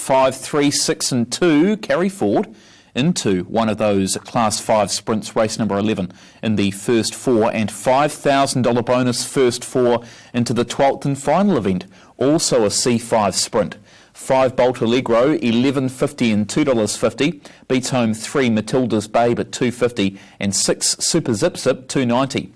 5, 3, 6 and 2 carry forward into one of those Class 5 sprints, race number 11 in the first 4, and $5,000 bonus first 4 into the 12th and final event, also a C5 sprint. 5 Bolt Allegro, $11.50 and $2.50, beats home 3 Matilda's Babe at $2.50 and 6 Super Zip Zip, $2.90.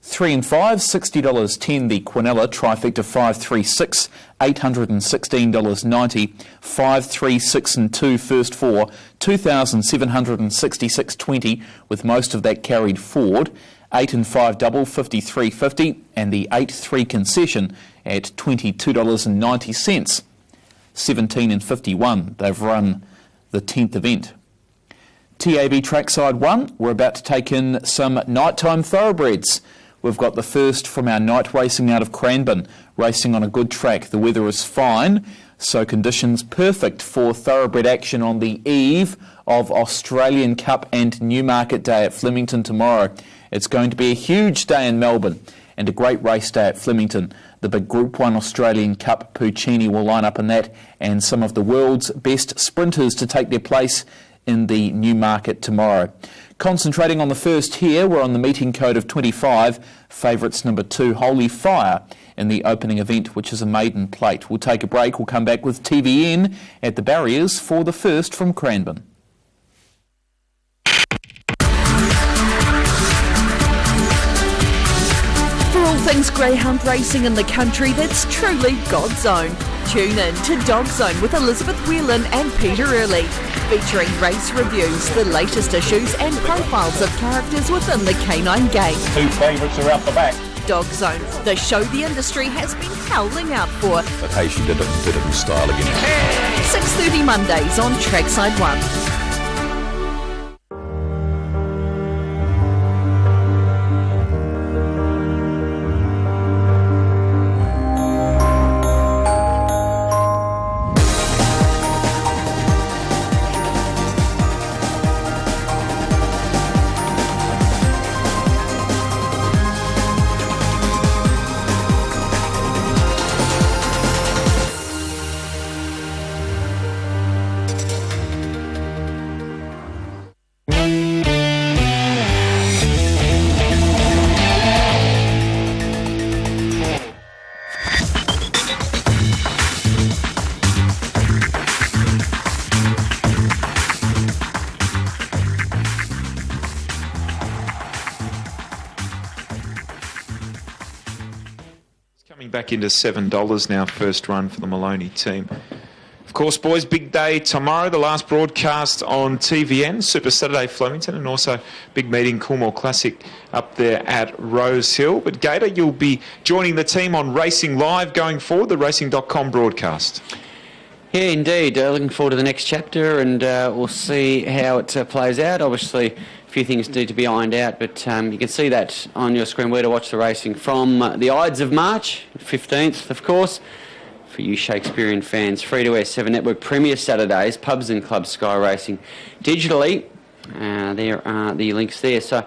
3 and 5, $60.10 the Quinella, trifecta 5, 3, 6, $816.90, 5, 3, 6 and 2 first 4, $2,766.20 with most of that carried forward. 8 and 5 double, $53.50, and the 8-3 concession at $22.90. 17 and 51, they've run the 10th event. TAB Trackside 1, we're about to take in some nighttime thoroughbreds. We've got the first from our night racing out of Cranbourne, racing on a good track. The weather is fine, so conditions perfect for thoroughbred action on the eve of Australian Cup and Newmarket Day at Flemington tomorrow. It's going to be a huge day in Melbourne and a great race day at Flemington. The big Group 1 Australian Cup Puccini will line up in that, and some of the world's best sprinters to take their place in the Newmarket tomorrow. Concentrating on the first here, we're on the meeting code of 25, favourites number 2, Holy Fire, in the opening event, which is a maiden plate. We'll take a break, we'll come back with TVN at the barriers for the first from Cranbourne. For all things greyhound racing in the country, that's truly God's own. Tune in to Dog Zone with Elizabeth Whelan and Peter Early, featuring race reviews, the latest issues and profiles of characters within the canine game. 2 favourites are out the back. Dog Zone, the show the industry has been howling out for. But hey, she did it in style again. 6:30 Mondays on Trackside 1. Back into $7 now, first run for the Maloney team. Of course, boys, big day tomorrow, the last broadcast on TVN, Super Saturday Flemington, and also big meeting, Coolmore Classic up there at Rose Hill. But Gator, you'll be joining the team on Racing Live going forward, the racing.com broadcast. Yeah, indeed. Looking forward to the next chapter, and we'll see how it plays out. Obviously, a few things need to be ironed out, but you can see that on your screen where to watch the racing from the Ides of March, 15th, of course. For you Shakespearean fans, free-to-air 7 Network Premier Saturdays, pubs and clubs, Sky Racing. Digitally, there are the links there. So,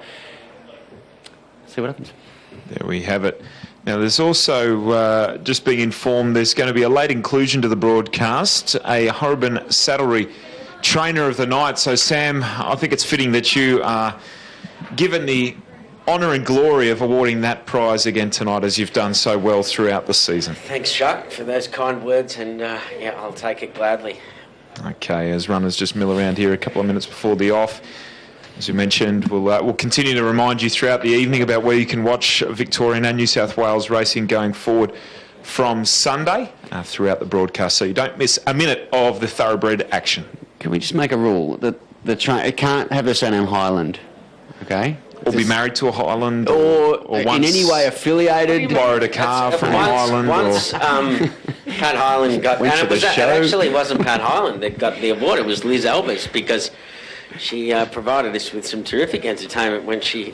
see what happens. There we have it. Now, there's also, just being informed, there's going to be a late inclusion to the broadcast, a Horrobin Saddlery Trainer of the Night. So, Sam, I think it's fitting that you are given the honour and glory of awarding that prize again tonight, as you've done so well throughout the season. Thanks, Chuck, for those kind words, and yeah, I'll take it gladly. Okay, as runners just mill around here a couple of minutes before the off. As you mentioned, we'll continue to remind you throughout the evening about where you can watch Victorian and New South Wales racing going forward from Sunday throughout the broadcast, so you don't miss a minute of the thoroughbred action. Can we just make a rule that it can't have the surname Highland, okay? Or be married to a Highland, or once in any way affiliated. Borrowed a car from Highland. Once Pat Highland got, and it actually wasn't Pat Highland that got the award. It was Liz Elvis, because she provided us with some terrific entertainment when she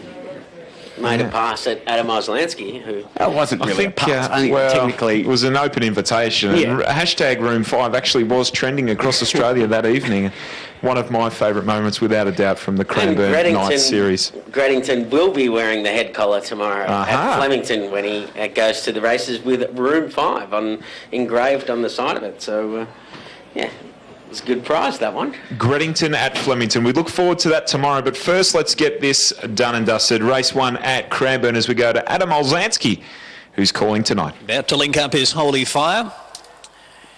made a pass at Adam Oslansky, who... That wasn't really a pass. I think technically... It was an open invitation. Yeah. And hashtag Room 5 actually was trending across Australia that evening. One of my favourite moments, without a doubt, from the Cranbourne Night series. Gredington will be wearing the head collar tomorrow at Flemington when he goes to the races with Room 5 engraved on the side of it. So, yeah, It's a good prize, that one. Greddington at Flemington. We look forward to that tomorrow, but first let's get this done and dusted. Race 1 at Cranbourne as we go to Adam Olzanski, who's calling tonight. About to link up is Holy Fire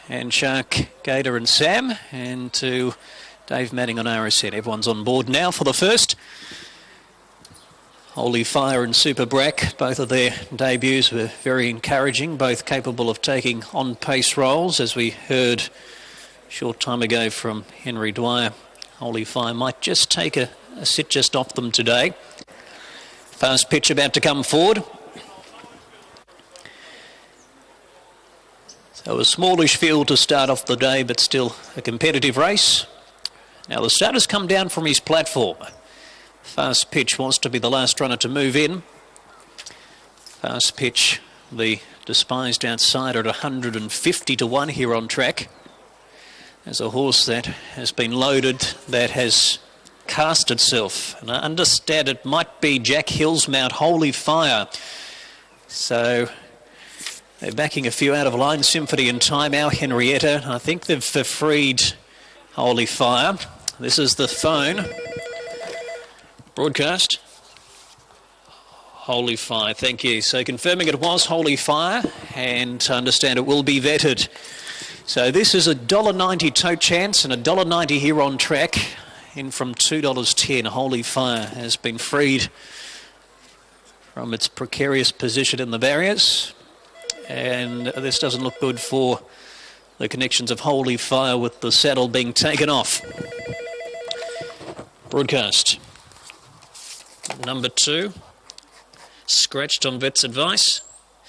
and Shark, Gator and Sam, and to Dave Manning on RSN. Everyone's on board now for the first. Holy Fire and Super Brack, both of their debuts were very encouraging, both capable of taking on-pace rolls, as we heard a short time ago from Henry Dwyer. Holy Fire might just take a sit just off them today. Fast pitch about to come forward. So a smallish field to start off the day, but still a competitive race. Now the starter's come down from his platform. Fast pitch wants to be the last runner to move in. Fast pitch, the despised outsider at 150 to 1 here on track. There's a horse that has been loaded, that has cast itself. And I understand it might be Jack Hill's mount, Holy Fire. So they're backing a few out of line. Symphony and Time, Our Henrietta. I think they've freed Holy Fire. This is the phone. Broadcast. Holy Fire, thank you. So confirming it was Holy Fire, and I understand it will be vetted. So this is $1.90 tote chance and $1.90 here on track. In from $2.10. Holy Fire has been freed from its precarious position in the barriers. And this doesn't look good for the connections of Holy Fire with the saddle being taken off. Broadcast. Number 2. Scratched on vet's advice.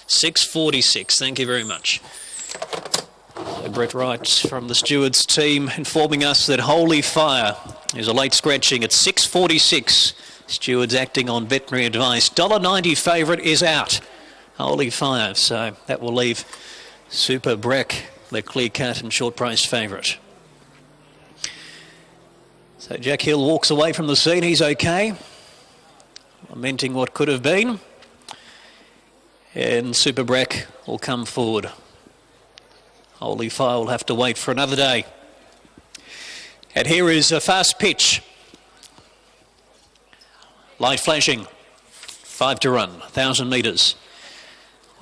6:46. Thank you very much. So Brett Wright from the stewards team informing us that Holy Fire is a late scratching at 6:46. Stewards acting on veterinary advice. $1.90 favourite is out. Holy Fire. So that will leave Super Brack, the clear-cut and short-priced favourite. So Jack Hill walks away from the scene. He's okay. Lamenting what could have been. And Super Brack will come forward. Holy Fire will have to wait for another day. And here is a fast pitch. Light flashing. 5 to run. 1,000 metres.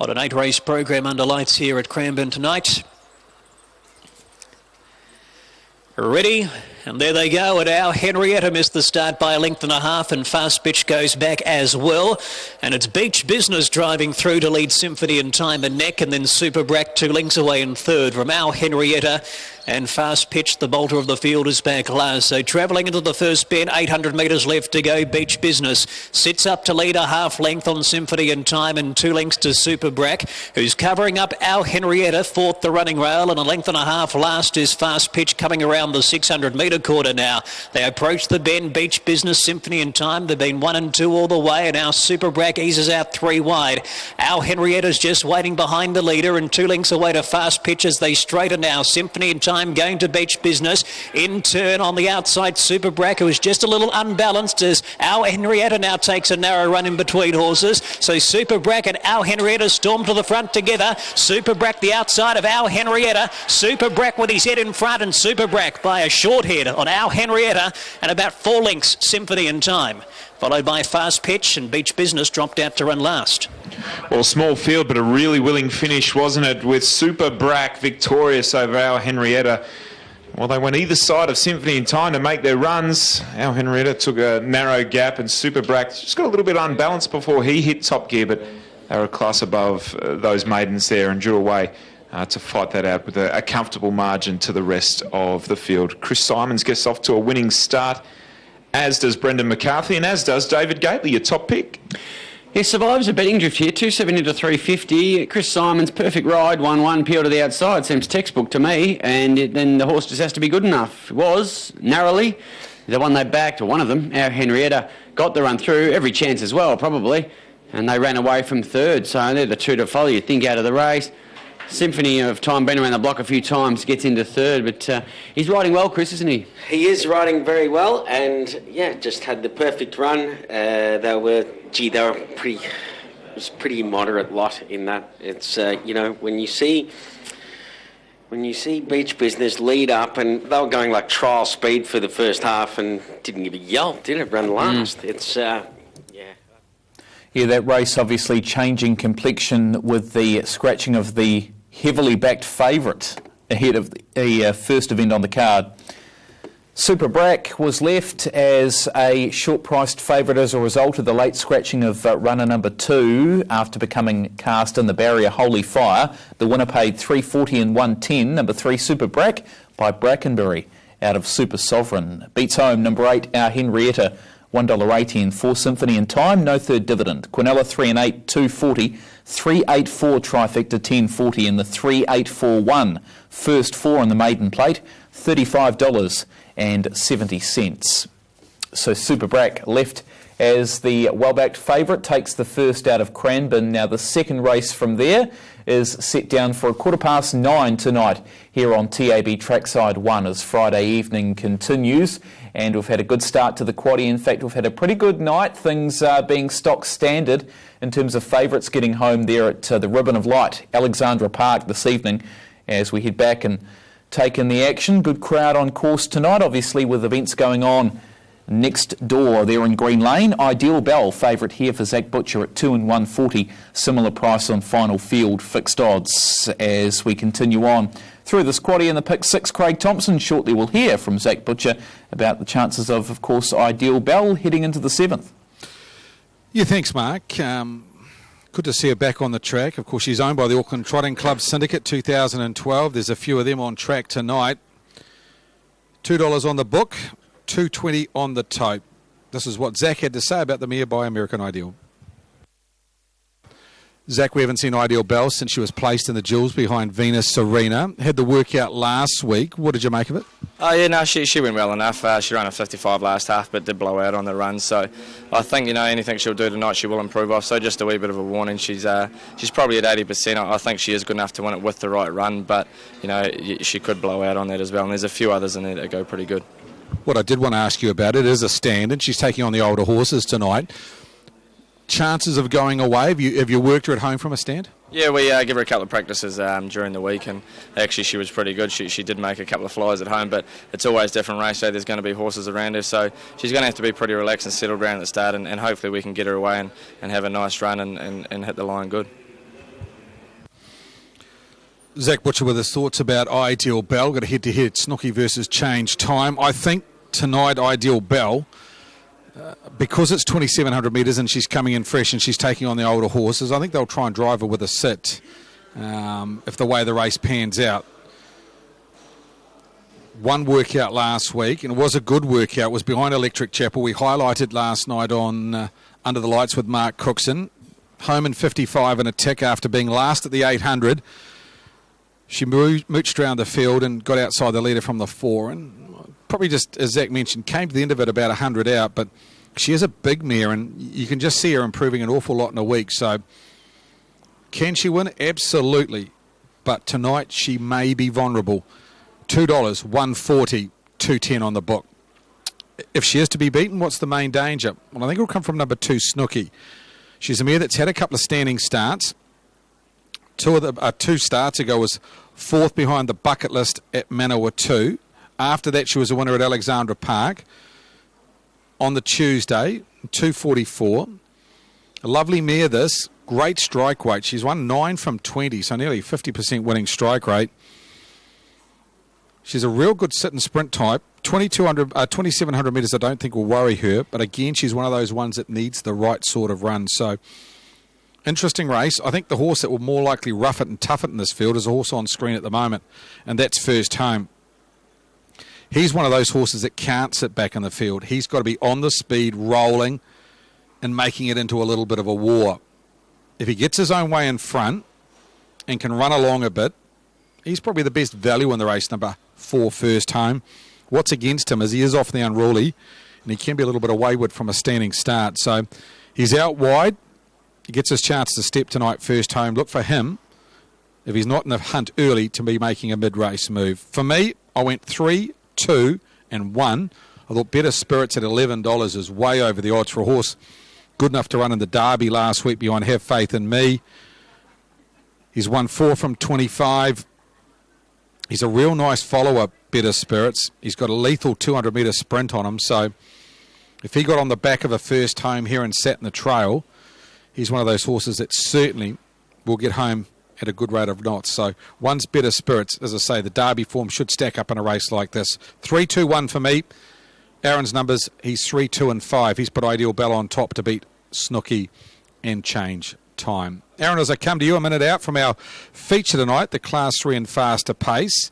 On an 8-race program under lights here at Cranbourne tonight. Ready, and there they go. And Our Henrietta missed the start by a length and a half, and fast pitch goes back as well. And it's Beach Business driving through to lead Symphony and Time and neck, and then Super Brack 2 lengths away in third from Our Henrietta. And fast pitch, the bolter of the field, is back last. So travelling into the first bend, 800 metres left to go. Beach Business sits up to lead a half length on Symphony and Time, and 2 lengths to Super Brack, who's covering up Our Henrietta, fourth the running rail, and a length and a half last is fast pitch coming around the 600 metre quarter now. They approach the bend. Beach Business, Symphony and Time, they've been 1 and 2 all the way, and now Super Brack eases out 3 wide. Our Henrietta's just waiting behind the leader, and 2 lengths away to fast pitch as they straighten now. Symphony and Time going to Beach Business. In turn on the outside, Super Brack, who is just a little unbalanced as Our Henrietta now takes a narrow run in between horses. So Super Brack and Our Henrietta storm to the front together. Super Brack the outside of Our Henrietta. Super Brack with his head in front, and Super Brack by a short head on Our Henrietta, and about 4 lengths Symphony and Time. Followed by fast pitch, and Beach Business dropped out to run last. Well, small field, but a really willing finish, wasn't it? With Super Brack victorious over Our Henrietta. Well, they went either side of Symphony and Time to make their runs. Our Henrietta took a narrow gap, and Super Brack just got a little bit unbalanced before he hit top gear, but they were a class above those maidens there and drew away to fight that out with a comfortable margin to the rest of the field. Chris Simons gets off to a winning start, as does Brendan McCarthy, and as does David Gately, your top pick. He survives a betting drift here, 270 to 350. Chris Simons, perfect ride, 1-1, peel to the outside. Seems textbook to me, and then the horse just has to be good enough. It was, narrowly. The one they backed, or one of them, Our Henrietta, got the run through, every chance as well, probably, and they ran away from third. So they're the 2 to follow, you think, out of the race. Symphony of Time, been around the block a few times, gets into third, but he's riding well, Chris, isn't he? He is riding very well, and yeah, just had the perfect run. They were pretty. It was a pretty moderate lot in that. It's when you see when you see Beach Business lead up, and they were going like trial speed for the first half and didn't give a yelp, did it, run last? It's, Yeah, that race obviously changing complexion with the scratching of the heavily backed favourite ahead of the first event on the card. Super Brack was left as a short-priced favourite as a result of the late scratching of runner number 2 after becoming cast in the barrier Holy Fire. The winner paid $3.40 and $1.10, number 3 Super Brack by Brackenbury out of Super Sovereign. Beats home number 8 Our Henrietta, $1.80 and 4 Symphony in Time, no third dividend. Quinella 3 and 8, $2.40, 384 Trifecta, $10.40 and the 3841 first 4 on the maiden plate, $35.70. So Super Brack left as the well-backed favourite, takes the first out of Cranbourne. Now the second race from there is set down for 9:15 tonight here on TAB Trackside 1 as Friday evening continues. And we've had a good start to the quaddie. In fact, we've had a pretty good night, things being stock standard in terms of favourites getting home there at the Ribbon of Light, Alexandra Park this evening as we head back and take in the action. Good crowd on course tonight, obviously, with events going on next door there in Green Lane. Ideal Bell, favourite here for Zach Butcher at 2 and 140. Similar price on final field, fixed odds as we continue on through this quaddie in the pick 6. Craig Thompson. Shortly we'll hear from Zach Butcher about the chances of course, Ideal Bell heading into the 7th. Yeah, thanks, Mark. Good to see her back on the track. Of course, she's owned by the Auckland Trotting Club Syndicate 2012. There's a few of them on track tonight. $2 on the book, $2.20 on the tote. This is what Zach had to say about the mare by American Ideal. Zach, we haven't seen Ideal Bell since she was placed in the Jewels behind Venus Serena. Had the workout last week. What did you make of it? Oh, yeah, no, she went well enough. She ran a 55 last half, but did blow out on the run. So I think, anything she'll do tonight, she will improve off. So just a wee bit of a warning. She's probably at 80%. I think she is good enough to win it with the right run, but, she could blow out on that as well. And there's a few others in there that go pretty good. What I did want to ask you about, it is a stand, and she's taking on the older horses tonight. Chances of going away? Have you worked her at home from a stand? Yeah, we give her a couple of practices during the week, and actually she was pretty good. She did make a couple of flies at home, but it's always different race day. There's going to be horses around her, so she's going to have to be pretty relaxed and settled around at the start, and hopefully we can get her away and have a nice run and hit the line good. Zach Butcher with his thoughts about Ideal Bell. Got a head-to-head Snooky versus Change Time. I think tonight Ideal Bell, because it's 2,700 metres and she's coming in fresh and she's taking on the older horses, I think they'll try and drive her with a sit if the way the race pans out. One workout last week, and it was a good workout, was behind Electric Chapel. We highlighted last night on Under the Lights with Mark Cookson. Home in 55 and a tick after being last at the 800. She mooched around the field and got outside the leader from the 4, and probably just, as Zach mentioned, came to the end of it about 100 out, but she is a big mare, and you can just see her improving an awful lot in a week. So can she win? Absolutely. But tonight she may be vulnerable. $2, $1.40, $2.10 on the book. If she is to be beaten, what's the main danger? Well, I think it'll come from number 2, Snooky. She's a mare that's had a couple of standing starts. Two starts ago was 4th behind the bucket list at Manawatu. After that, she was a winner at Alexandra Park on the Tuesday, 2:44. A lovely mare this, great strike weight. She's won 9 from 20, so nearly 50% winning strike rate. She's a real good sit and sprint type. 2,700 metres I don't think will worry her, but again, she's one of those ones that needs the right sort of run. So, interesting race. I think the horse that will more likely rough it and tough it in this field is a horse on screen at the moment, and that's First Home. He's one of those horses that can't sit back in the field. He's got to be on the speed, rolling, and making it into a little bit of a war. If he gets his own way in front and can run along a bit, he's probably the best value in the race, number 4, First Home. What's against him is he is off the unruly, and he can be a little bit of wayward from a standing start. So he's out wide. He gets his chance to step tonight, First Home. Look for him, if he's not in the hunt early, to be making a mid-race move. For me, I went 3, 2 and 1. I thought Better Spirits at $11 is way over the odds for a horse good enough to run in the Derby last week behind Have Faith in Me. He's won 4 from 25. He's a real nice follower, Better Spirits. He's got a lethal 200-metre sprint on him, so if he got on the back of a first home here and sat in the trail, he's one of those horses that certainly will get home at a good rate of knots. So one's Better Spirits. As I say, the Derby form should stack up in a race like this. 3-2-1 for me. Aaron's numbers, he's 3, 2 and 5. He's put Ideal Bell on top to beat Snooky and Change Time. Aaron, as I come to you a minute out from our feature tonight, the Class 3 and faster pace.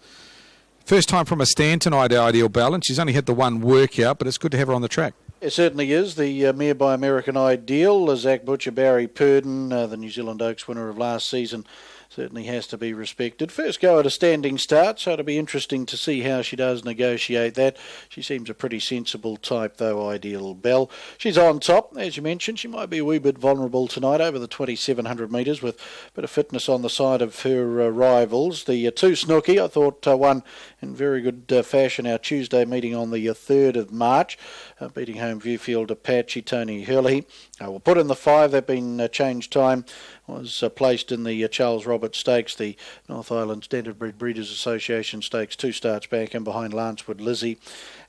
First time from a stand tonight, Ideal Bell, and she's only had the one workout, but it's good to have her on the track. It certainly is. The mare by American Ideal, Zach Butcher, Barry Purdon, the New Zealand Oaks winner of last season, certainly has to be respected. First go at a standing start, so it'll be interesting to see how she does negotiate that. She seems a pretty sensible type, though, Ideal Bell. She's on top, as you mentioned. She might be a wee bit vulnerable tonight over the 2,700 metres with a bit of fitness on the side of her rivals. The 2 Snooky, I thought, won in very good fashion our Tuesday meeting on the 3rd of March, beating home Viewfield Apache, Tony Hurley. We'll put in the 5, they've been changed time, was placed in the Charles Roberts Stakes, the North Island Standardbred Breeders Association Stakes, 2 starts back and behind Lancewood Lizzie.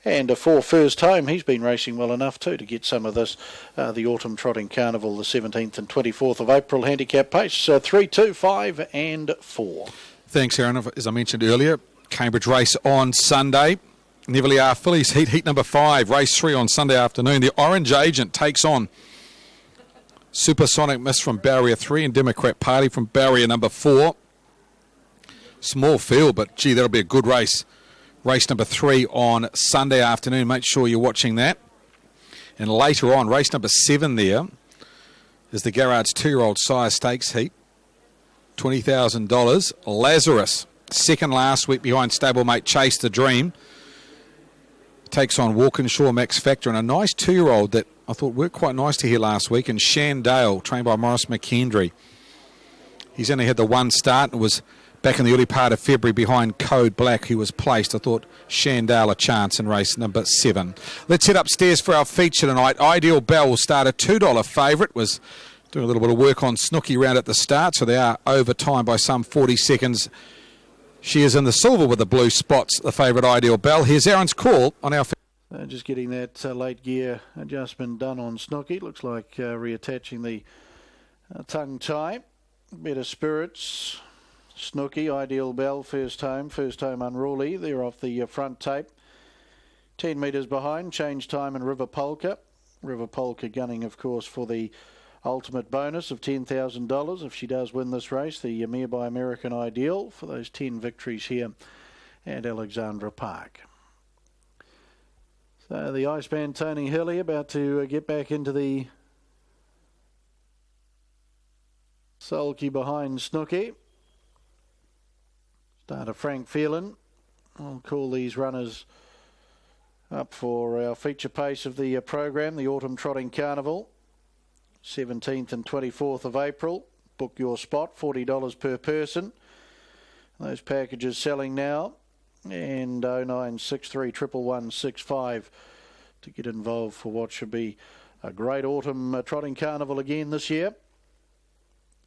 And for first home, he's been racing well enough too to get some of this, the Autumn Trotting Carnival, the 17th and 24th of April handicap pace, 3, 2, 5 and 4. Thanks, Aaron. As I mentioned earlier, Cambridge race on Sunday. Neverly R Fillies heat number 5, race 3 on Sunday afternoon. The Orange Agent takes on Supersonic Miss from barrier 3 and Democrat Party from barrier number 4. Small field, but gee, that'll be a good race. Race number 3 on Sunday afternoon. Make sure you're watching that. And later on, race number 7 there is the Garrard's 2-year-old sire stakes heat. $20,000. Lazarus, second last week behind stablemate Chase the Dream. Takes on Walkinshaw Max Factor and a nice 2-year-old that I thought worked quite nice to hear last week, and Shandale, trained by Maurice McKendry. He's only had the one start and was back in the early part of February behind Code Black, who was placed. I thought Shandale a chance in race number 7. Let's head upstairs for our feature tonight. Ideal Bell will start a $2 favourite, was doing a little bit of work on Snooky round at the start, so they are over time by some 40 seconds. She is in the silver with the blue spots, the favourite Ideal Bell. Here's Aaron's call on our... Just getting that late gear adjustment done on Snooky. Looks like reattaching the tongue tie. Better Spirits, Snooky, Ideal Bell, first home Unruly. They're off the front tape. 10 metres behind, Change Time and River Polka. River Polka gunning, of course, for the ultimate bonus of $10,000 if she does win this race. The mare by American Ideal for those 10 victories here at Alexandra Park. So the Iceman Tony Hurley about to get back into the sulky behind Snooky. Starter Frank Phelan. I'll call these runners up for our feature pace of the program, the Autumn Trotting Carnival. 17th and 24th of April. Book your spot, $40 per person. Those packages selling now. And 0963 11165 to get involved for what should be a great autumn trotting carnival again this year.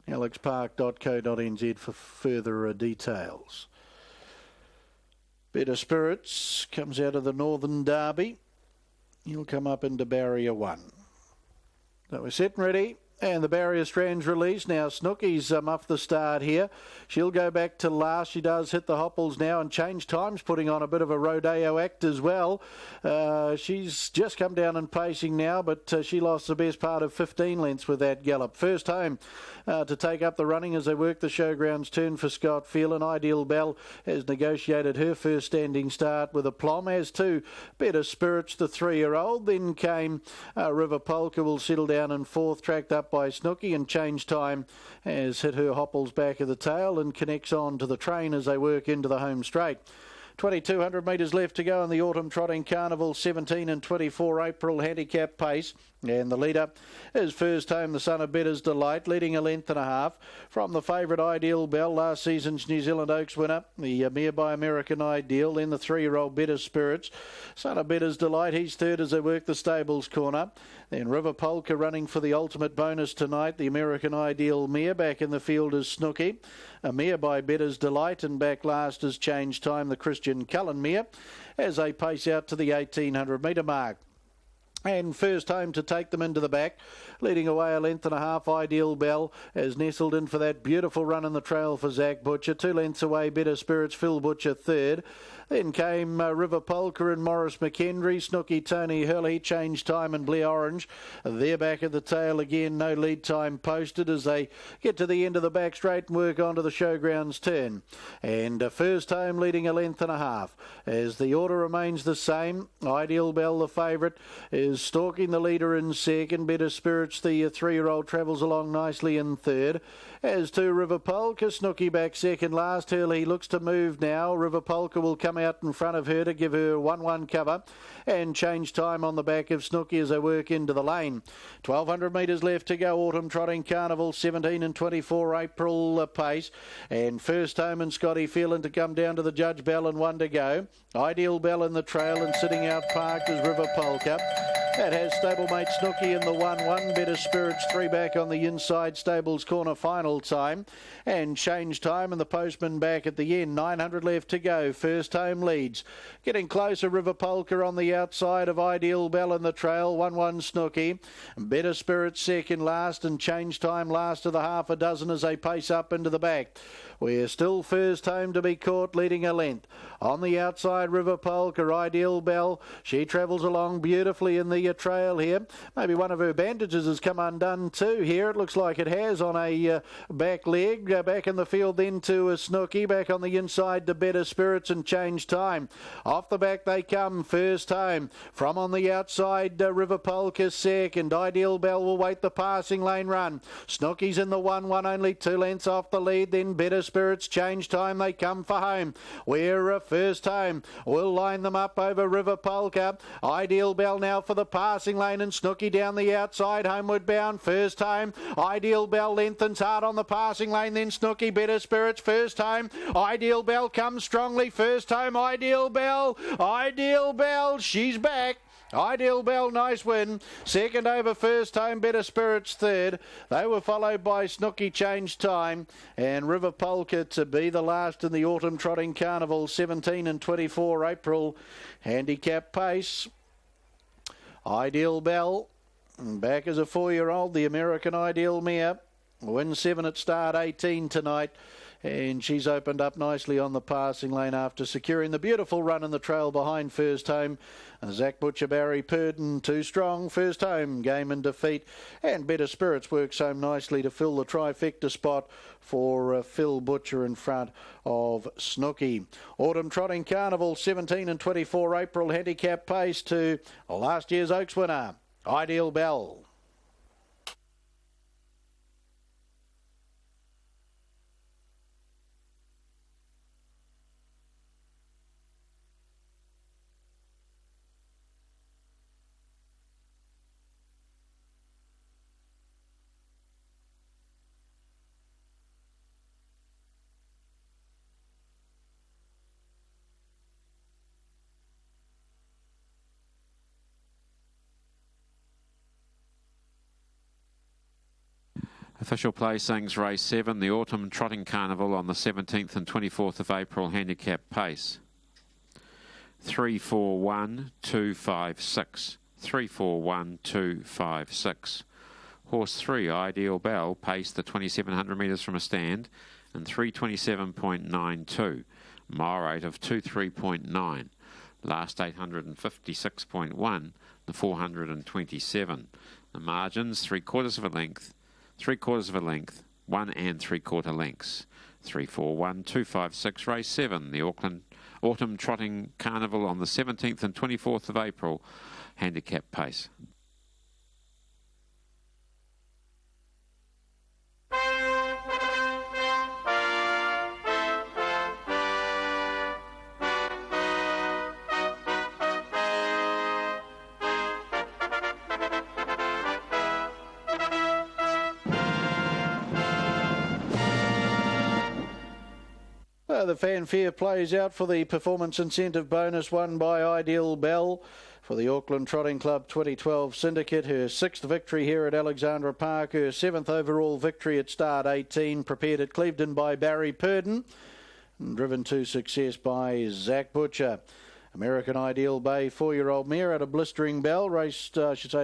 alexpark.co.nz for further details. Better Spirits comes out of the Northern Derby. He'll come up into barrier 1. So we're set and ready. And the barrier strands released. Now Snooky's off the start here. She'll go back to last. She does hit the hopples now, and Change Time's putting on a bit of a rodeo act as well. She's just come down and pacing now, but she lost the best part of 15 lengths with that gallop. First home to take up the running as they work the showgrounds turn for Scott Phelan. Ideal Bell has negotiated her first standing start with aplomb, as to Better Spirits, the 3-year-old. Then came River Polka, will settle down in 4th, tracked up by Snooky, and Change Time has hit her hopples back of the tail and connects on to the train as they work into the home straight. 2,200 metres left to go in the Autumn Trotting Carnival, 17 and 24 April handicap pace. And the leader is First Home, the son of Better's Delight, leading a length and a half from the favourite Ideal Bell, last season's New Zealand Oaks winner, the Mare by American Ideal, then the 3-year-old Better Spirits, son of Better's Delight, he's third as they work the stables corner. Then River Polka running for the ultimate bonus tonight, the American Ideal Mare. Back in the field is Snooky, a Mare by Better's Delight, and back last is Change Time, the Christian Cullen Mare, as they pace out to the 1,800 metre mark. And First Home to take them into the back, leading away a length and a half. Ideal Bell has nestled in for that beautiful run in the trail for Zach Butcher. 2 lengths away, Better Spirits, Phil Butcher third. Then came River Polka and Morris McKendry, Snooky, Tony Hurley, Change Time and Blair Orange. They're back at the tail again, no lead time posted as they get to the end of the back straight and work on to the showgrounds turn. And First Home leading a length and a half. As the order remains the same, Ideal Bell, the favourite, is stalking the leader in second. Better Spirits, the 3-year-old, travels along nicely in third. As to River Polka, Snooky back second last. Hurley looks to move now. River Polka will come out in front of her to give her 1-1 cover. And Change Time on the back of Snooky as they work into the lane. 1,200 metres left to go. Autumn Trotting Carnival, 17 and 24 April pace. And First Home and Scotty Phelan to come down to the Judge Bell and 1 to go. Ideal Bell in the trail, and sitting out parked is River Polka. That has stablemate Snooky in the 1-1. Better Spirits 3 back on the inside. Stables corner final time. And Change Time and the postman back at the end. 900 left to go. First Home leads. Getting closer, River Polka on the outside of Ideal Bell in the trail. 1-1 Snooky. Better Spirits second last, and Change Time last of the half a dozen as they pace up into the back. We're still First Home to be caught, leading a length. On the outside, River Polka, Ideal Bell. She travels along beautifully in the trail here. Maybe one of her bandages has come undone too here. It looks like it has on a back leg. Back in the field then to Snooky. Back on the inside to Better Spirits and Change Time. Off the back they come, First Home. From on the outside, River Polka second. Ideal Bell will wait the passing lane run. Snooky's in the 1-1, only 2 lengths off the lead. Then Better Spirits, Change Time, they come for home. We're First Home. We'll line them up over River Polka. Ideal Bell now for the passing lane, and Snooky down the outside, homeward bound. First Home. Ideal Bell lengthens hard on the passing lane, then Snooky. Better Spirits, First Home. Ideal Bell comes strongly. First Home, Ideal Bell. Ideal Bell, she's back. Ideal Bell, nice win. Second over First Home, Better Spirits third. They were followed by Snooky, Change Time, and River Polka to be the last in the Autumn Trotting Carnival, 17 and 24 April handicap pace. Ideal Bell, back as a 4-year-old, the American Ideal Mare. Win 7 at start 18 tonight. And she's opened up nicely on the passing lane after securing the beautiful run in the trail behind First Home. Zach Butcher, Barry Purdon, too strong. First Home, game and defeat. And Better Spirits works home nicely to fill the trifecta spot for Phil Butcher in front of Snooky. Autumn Trotting Carnival, 17 and 24 April handicap pace to last year's Oaks winner, Ideal Bell. Official placings, race 7, the Autumn Trotting Carnival on the 17th and 24th of April handicap pace. 3, 4, 1, 2, 5, 6. 3, 4, 1, 2, 5, 6. Horse 3, Ideal Bell, paced the 2,700 metres from a stand and 327.92. Mile rate of 23.9. Last 856.1, the 427. The margins, 3/4 of a length. 3/4 of a length, 1 3/4 lengths. 3, 4, 1, 2, 5, 6, race 7, the Autumn Trotting Carnival on the 17th and 24th of April, handicap pace. So the fanfare plays out for the performance incentive bonus won by Ideal Bell for the Auckland Trotting Club 2012 Syndicate. Her 6th victory here at Alexandra Park, her 7th overall victory at Start 18, prepared at Clevedon by Barry Purdon, and driven to success by Zach Butcher. American Ideal Bay 4-year-old mare at a blistering bell, raced,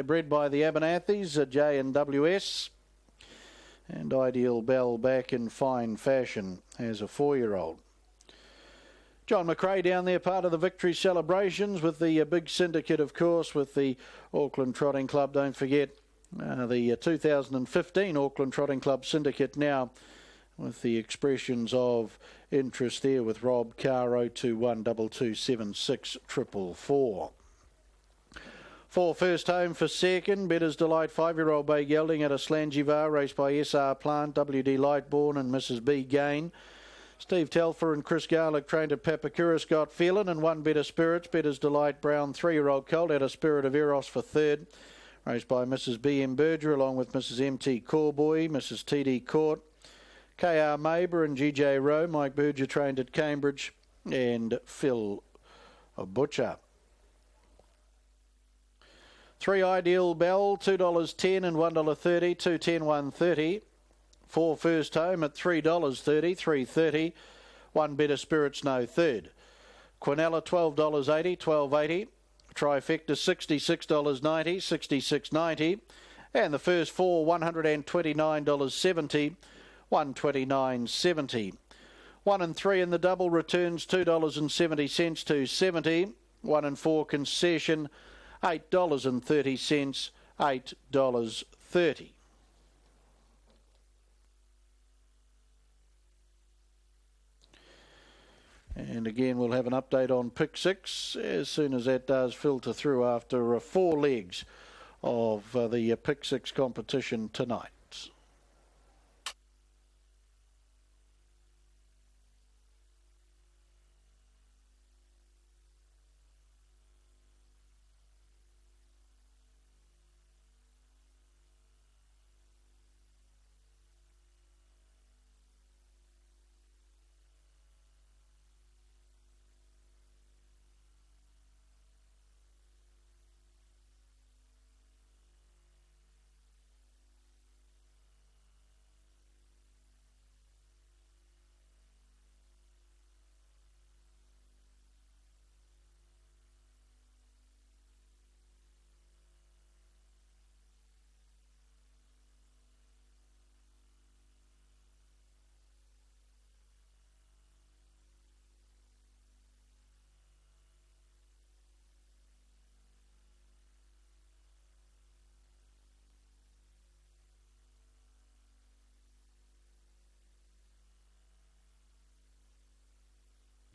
bred by the Abernethys at J&WS. And Ideal Bell back in fine fashion as a 4-year-old. John McRae down there, part of the victory celebrations with the big syndicate, of course, with the Auckland Trotting Club. Don't forget the 2015 Auckland Trotting Club syndicate now, with the expressions of interest there with Rob Carr 021 2276 444. For first home for second, Better's Delight 5-year-old bay gelding at a Slangivar, raced by SR Plant, WD Lightborn and Mrs. B Gain. Steve Telfer and Chris Garlick trained at Papakura, Scott Phelan, and one Better Spirits. Better's Delight Brown 3-year-old colt at a Spirit of Eros for third, raced by Mrs. B.M. Berger along with Mrs. M.T. Corboy, Mrs. T.D. Court, K.R. Maber and G.J. Rowe. Mike Berger trained at Cambridge, and Phil Butcher. 3 Ideal Bell, $2.10 and $1.30, $2.10, $1.30. 4 First Home at $3.30, $3.30. 1 Better Spirits, no third. Quinella, $12.80, $12.80. Trifecta, $66.90, $66.90. And the first 4, $129.70, $129.70. 1 and 3 in the double returns, $2.70 to $2.70. 1 and 4 concession, $8.30, $8.30. And again, we'll have an update on Pick 6 as soon as that does filter through after 4 legs of the Pick 6 competition tonight.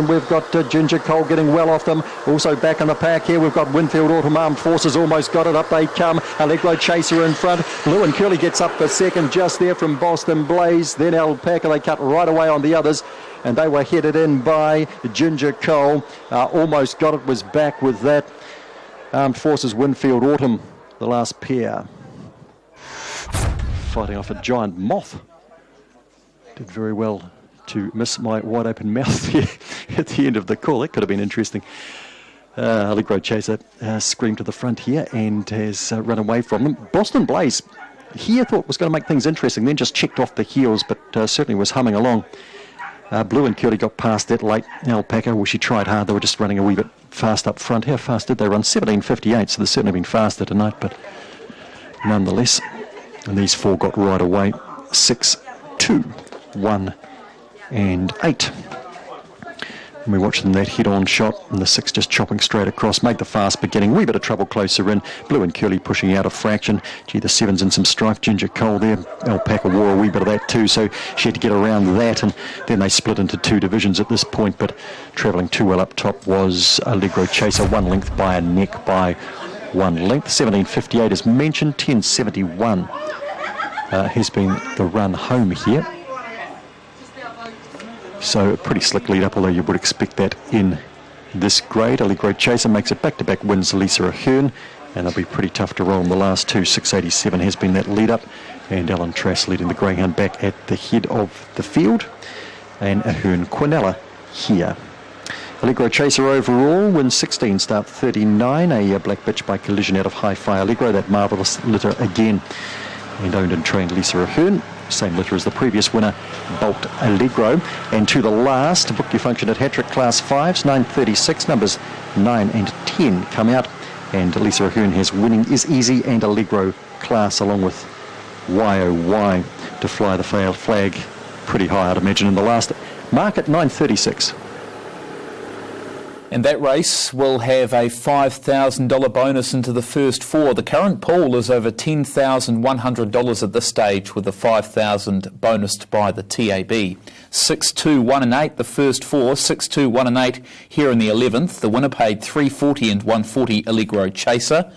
We've got Ginger Cole getting well off them. Also back in the pack here, we've got Winfield Autumn Armed Forces almost got it. Up they come. Allegro Chaser in front. Blue and Curly gets up for second just there from Boston Blaze. Then Alpaca, they cut right away on the others. And they were headed in by Ginger Cole. Almost got it, was back with that. Armed Forces, Winfield Autumn, the last pair. Fighting off a giant moth. Did very well to miss my wide open mouth here at the end of the call. That could have been interesting. Allegro Chaser screamed to the front here and has run away from them. Boston Blaze, he thought was going to make things interesting, then just checked off the heels, but certainly was humming along. Blue and Curly got past that late. Alpaca, well, she tried hard. They were just running a wee bit fast up front. How fast did they run? 17.58, so they've certainly been faster tonight, but nonetheless. And these 4 got right away. 6, 2, 1 and 8. And we watched them that head-on shot, and the 6 just chopping straight across, made the fast beginning, wee bit of trouble closer in. Blue and Curly pushing out a fraction. Gee, the 7's in some strife. Ginger Cole there. Alpaca wore a wee bit of that too, so she had to get around that, and then they split into 2 divisions at this point, but travelling too well up top was Allegro Chaser, 1 length by a neck by 1 length. 17.58 as mentioned. 10.71 has been the run home here. So a pretty slick lead up, although you would expect that in this grade. Allegro Chaser makes it back-to-back wins Lisa Ahern, and they'll be pretty tough to roll in the last 2. 6.87 has been that lead up, and Alan Trass leading the greyhound back at the head of the field. And Ahern Quinella here. Allegro Chaser overall wins 16, start 39. A black bitch by collision out of Hi-Fi Allegro. That marvellous litter again. And owned and trained Lisa Ahern. Same litter as the previous winner, Bolt Allegro. And to the last, book your function at Hattrick Class 5s, 9:36, numbers 9 and 10 come out. And Lisa Ahern has winning Is Easy and Allegro class along with YOY to fly the flag pretty high, I'd imagine, in the last market, 9:36. And that race will have a $5,000 bonus into the first four. The current pool is over $10,100 at this stage, with a $5,000 bonused by the TAB. 6, 2, 1 and 8, the first four. 6, 2, 1 and 8 here in the 11th. The winner paid $3.40 and $1.40 Allegro Chaser.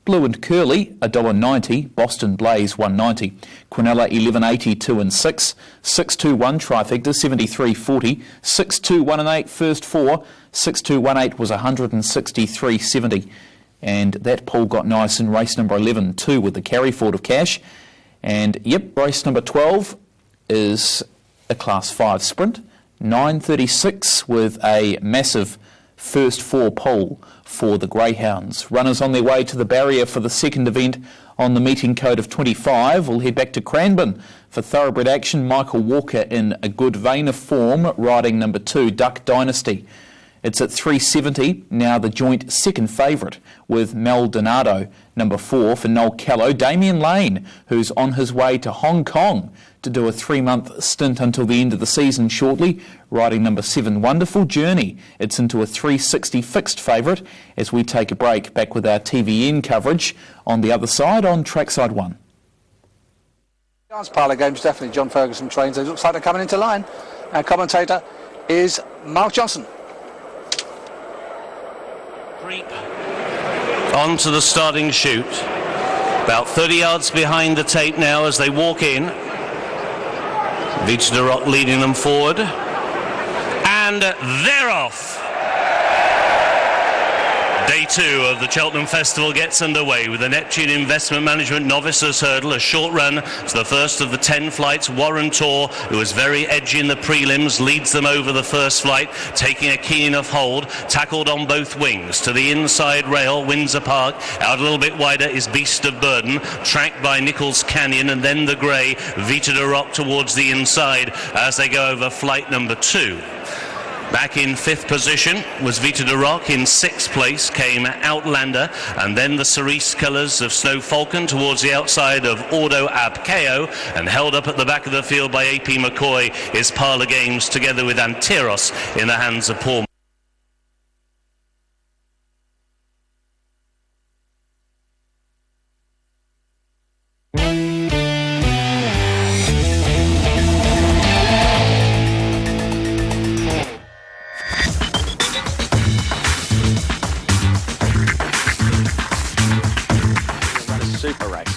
Blue and Curly, $1.90. Boston Blaze, $1.90. Quinella, $11.80, 2 and 6. 6, 2, 1 trifecta, $73.40. 6, 2, 1 and 8, first four. 6, 2, 1, 8 was $163.70. And that pool got nice in race number 11 too, with the carry forward of cash. And yep, race number 12 is a Class 5 sprint. 9:36 with a massive first four pole for the Greyhounds. Runners on their way to the barrier for the second event on the meeting code of 25. We'll head back to Cranbourne for thoroughbred action. Michael Walker in a good vein of form, riding number 2, Duck Dynasty. It's at 370, now the joint second favourite with Maldonado, number 4 for Noel Callow. Damien Lane, who's on his way to Hong Kong to do a 3-month stint until the end of the season shortly, riding number 7, Wonderful Journey. It's into a 360 fixed favourite as we take a break, back with our TVN coverage on the other side on Trackside 1. Dance parlour games, definitely. John Ferguson trains. It looks like they're coming into line. Our commentator is Mark Johnson. On to the starting chute. About 30 yards behind the tape now as they walk in. Vita de Rock leading them forward. And they're off. Day 2 of the Cheltenham Festival gets underway with the Neptune Investment Management Novices Hurdle, a short run to the first of the 10 flights. Warren Tor, who was very edgy in the prelims, leads them over the first flight, taking a keen enough hold, tackled on both wings to the inside rail. Windsor Park out a little bit wider is Beast of Burden, tracked by Nichols Canyon, and then the grey Vita de Rock towards the inside as they go over flight number 2. Back in 5th position was Vita de Rock. In 6th place came Outlander, and then the cerise colours of Snow Falcon towards the outside of Ordo Abkeo, and held up at the back of the field by AP McCoy is Parlour Games together with Antiros in the hands of Paul. Super race.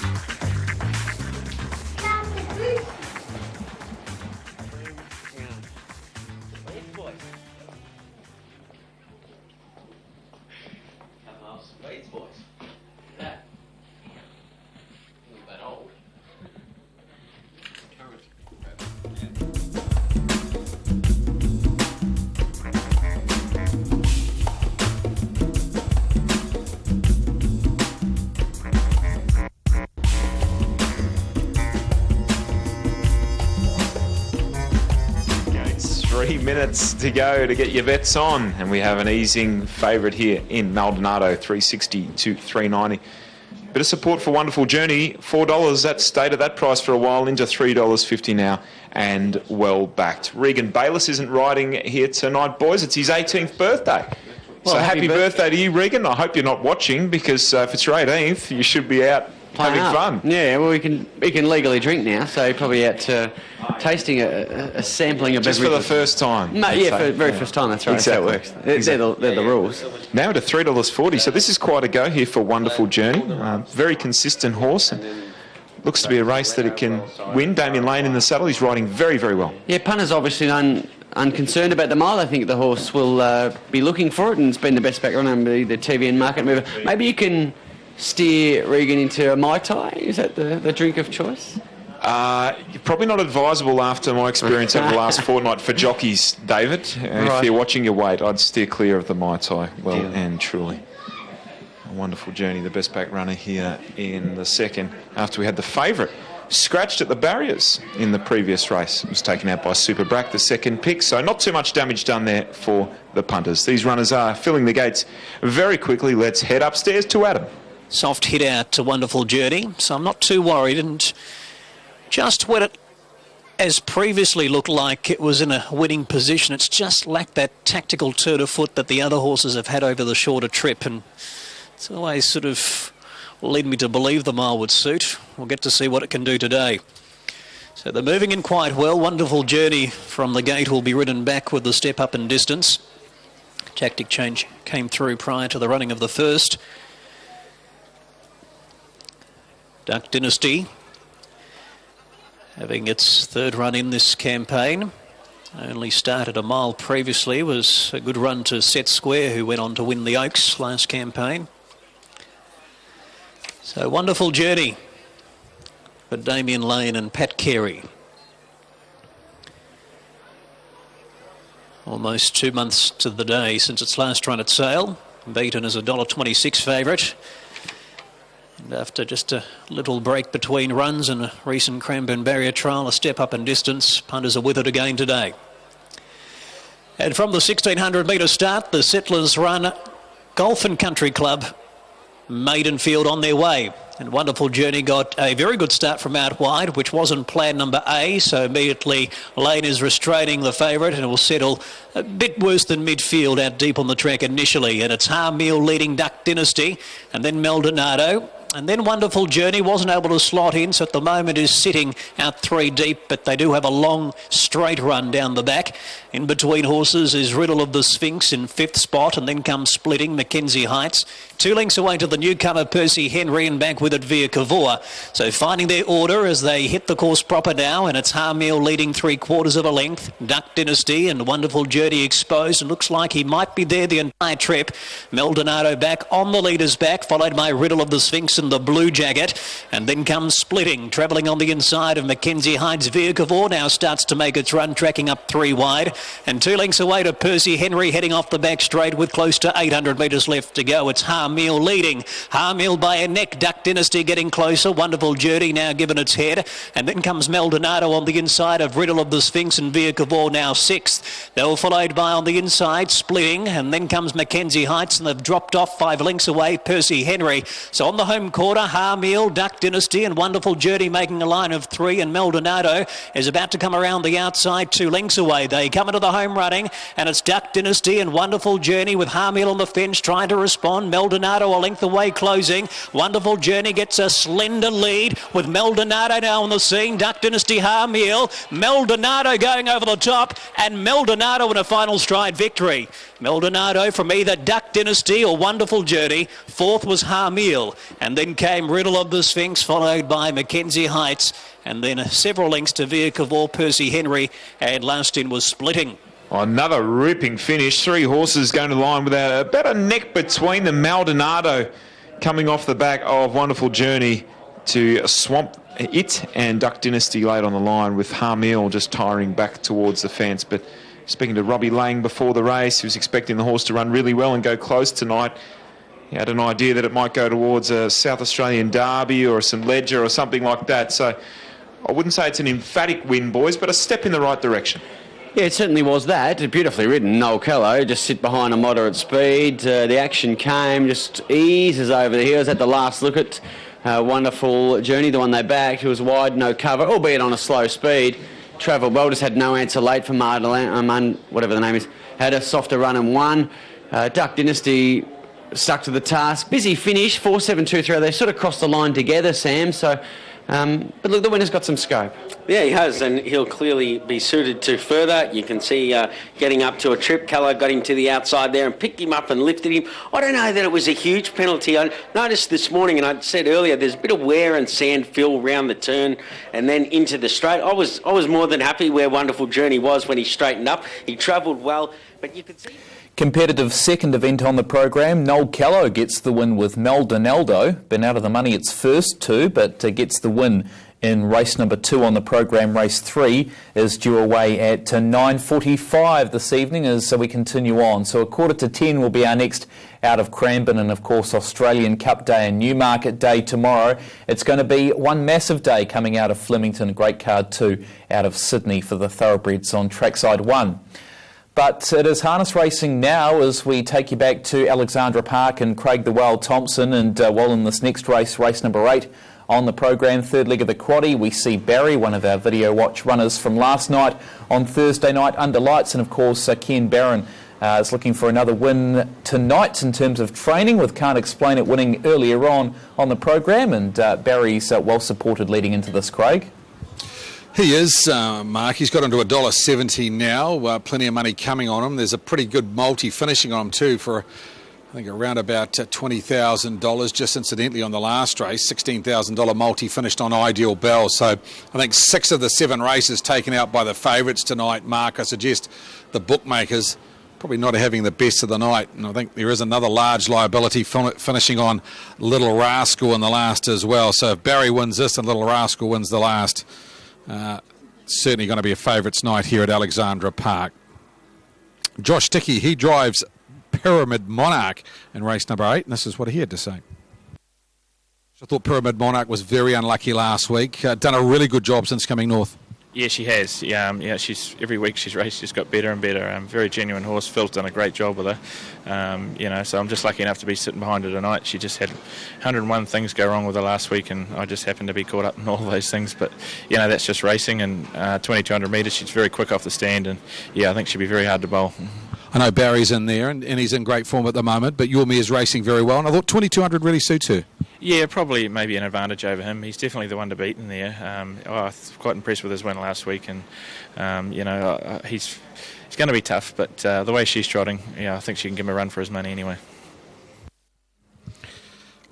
Minutes to go to get your bets on, and we have an easing favourite here in Maldonado, 360 to 390. Bit of support for Wonderful Journey, $4. That's stayed at that price for a while, into $3.50 now, and well backed. Regan Bayliss isn't riding here tonight, boys. It's his 18th birthday. Well, so happy birthday to you, Regan. I hope you're not watching, because if it's your 18th, you should be out having fun. Yeah, well, we can legally drink now, so probably out tasting a sampling of just for the first time. Yeah, for the very first time. That's right. Exactly. That's how it works. They're the rules. Now to $3.40. So this is quite a go here for Wonderful Journey. Very consistent horse, and looks to be a race that it can win. Damien Lane in the saddle. He's riding very, very well. Yeah, punters obviously unconcerned about the mile. I think the horse will be looking for it, and it's been the best back runner, the TVN market mover. Maybe you can steer Regan into a Mai Tai. Is that the drink of choice? Probably not advisable after my experience over the last fortnight for jockeys, David. If you're watching your weight, I'd steer clear of the Mai Tai, well and truly. A wonderful journey, the best back runner here in the second, after we had the favourite scratched at the barriers in the previous race. It was taken out by Super Brack, the second pick, so not too much damage done there for the punters. These runners are filling the gates very quickly. Let's head upstairs to Adam. Soft hit out to Wonderful Journey, so I'm not too worried, and just when it as previously looked like it was in a winning position, it's just lacked that tactical turn of foot that the other horses have had over the shorter trip, and it's always sort of led me to believe the mile would suit. We'll get to see what it can do today. So they're moving in quite well. Wonderful Journey from the gate will be ridden back with the step up in distance. Tactic change came through prior to the running of the first. Duck Dynasty having its third run in this campaign. Only started a mile previously, was a good run to Set Square, who went on to win the Oaks last campaign. So Wonderful Journey for Damien Lane and Pat Carey. Almost 2 months to the day since its last run at sale. Beaten as a $1.26 favourite. And after just a little break between runs and a recent Cranbourne Barrier trial, a step up in distance, punters are with it again today. And from the 1600 metre start, the Settlers Run Golf and Country Club maiden field on their way. And Wonderful Journey got a very good start from out wide, which wasn't plan number A, so immediately Lane is restraining the favourite, and it will settle a bit worse than midfield out deep on the track initially. And it's Harmeal leading Duck Dynasty, and then Maldonado. And then Wonderful Journey wasn't able to slot in, so at the moment is sitting out 3 deep, but they do have a long straight run down the back. In between horses is Riddle of the Sphinx in 5th spot, and then comes Splitting Mackenzie Heights. 2 lengths away to the newcomer Percy Henry, and back with it Via Cavour. So finding their order as they hit the course proper now, and it's Harmeal leading 3/4 of a length. Duck Dynasty and Wonderful Journey exposed, and looks like he might be there the entire trip. Maldonado back on the leader's back, followed by Riddle of the Sphinx in the blue jacket, and then comes Splitting, travelling on the inside of Mackenzie Heights. Via Cavour now starts to make its run, tracking up 3 wide, and 2 lengths away to Percy Henry, heading off the back straight with close to 800 metres left to go. It's Harmeal leading. Harmeal by a neck. Duck Dynasty getting closer. Wonderful Journey now given its head, and then comes Maldonado on the inside of Riddle of the Sphinx, and Via Cavour now 6th. They were followed by on the inside Splitting, and then comes Mackenzie Heights, and they've dropped off 5 lengths away Percy Henry. So on the home quarter, Harmeal, Duck Dynasty and Wonderful Journey making a line of 3, and Maldonado is about to come around the outside 2 lengths away. They come into the home running, and it's Duck Dynasty and Wonderful Journey with Harmeal on the fence trying to respond. Maldonado a length away closing. Wonderful Journey gets a slender lead with Maldonado now on the scene. Duck Dynasty, Harmeal, Maldonado going over the top, and Maldonado in a final stride victory. Maldonado from either Duck Dynasty or Wonderful Journey. 4th was Harmeal, and then came Riddle of the Sphinx, followed by Mackenzie Heights, and then several lengths to Via Cavour, Percy Henry, and last in was Splitting. Another ripping finish. 3 horses going to the line with about a neck between them. Maldonado coming off the back of Wonderful Journey to swamp it, and Duck Dynasty late on the line with Harmeal just tiring back towards the fence. But speaking to Robbie Lang before the race, he was expecting the horse to run really well and go close tonight. He had an idea that it might go towards a South Australian Derby or a St Ledger or something like that. So I wouldn't say it's an emphatic win, boys, but a step in the right direction. Yeah, it certainly was that. Beautifully ridden. Noel Callow just sit behind a moderate speed. The action came, just eases over the heels. At the last look at Wonderful Journey, the one they backed. It was wide, no cover, albeit on a slow speed. Travelled well, just had no answer late for Mardelan, whatever the name is. Had a softer run and won. Duck Dynasty stuck to the task. Busy finish, 4-7-2-3. They sort of crossed the line together, Sam. So, but look, the winner's got some scope. Yeah, he has, and he'll clearly be suited to further. You can see getting up to a trip. Callow got him to the outside there and picked him up and lifted him. I don't know that it was a huge penalty. I noticed this morning, and I said earlier, there's a bit of wear and sand fill round the turn and then into the straight. I was more than happy where Wonderful Journey was when he straightened up. He travelled well, but you could see... Competitive second event on the program. Noel Callow gets the win with Maldonado. Been out of the money its first 2, but gets the win in race number 2 on the programme. Race 3 is due away at 9:45 this evening as we continue on. So 9:45 will be our next out of Cranbourne, and of course Australian Cup Day and Newmarket Day tomorrow. It's going to be one massive day coming out of Flemington, Great Card 2 out of Sydney for the thoroughbreds on trackside 1. But it is harness racing now as we take you back to Alexandra Park and Craig the Wild Thompson, and while in this next race, race number 8 on the programme, third leg of the quaddie, we see Barry, one of our video watch runners from last night on Thursday night under lights, and of course Ken Barron is looking for another win tonight in terms of training, with Can't Explain It winning earlier on the programme, and Barry's well supported leading into this, Craig. He is, Mark. He's got into $1.70 now. Plenty of money coming on him. There's a pretty good multi finishing on him too for, I think, around about $20,000. Just incidentally on the last race, $16,000 multi finished on Ideal Bell. So I think 6 of the 7 races taken out by the favourites tonight, Mark. I suggest the bookmakers probably not having the best of the night, and I think there is another large liability finishing on Little Rascal in the last as well. So if Barry wins this and Little Rascal wins the last, certainly going to be a favourites night here at Alexandra Park. Josh Dickey, he drives Pyramid Monarch in race number 8, and this is what he had to say. I thought Pyramid Monarch was very unlucky last week. Done a really good job since coming north. Yeah, she has. Yeah, she's every week she's raced, she's got better and better. Very genuine horse. Phil's done a great job with her. So I'm just lucky enough to be sitting behind her tonight. She just had 101 things go wrong with her last week, and I just happened to be caught up in all those things. But that's just racing. And 2,200 metres, she's very quick off the stand, and I think she'll be very hard to bowl. I know Barry's in there, and he's in great form at the moment, but Your Mare's racing very well, and I thought 2,200 really suits her. Yeah, probably maybe an advantage over him. He's definitely the one to beat in there. I was quite impressed with his win last week, and he's going to be tough. But the way she's trotting, I think she can give him a run for his money anyway.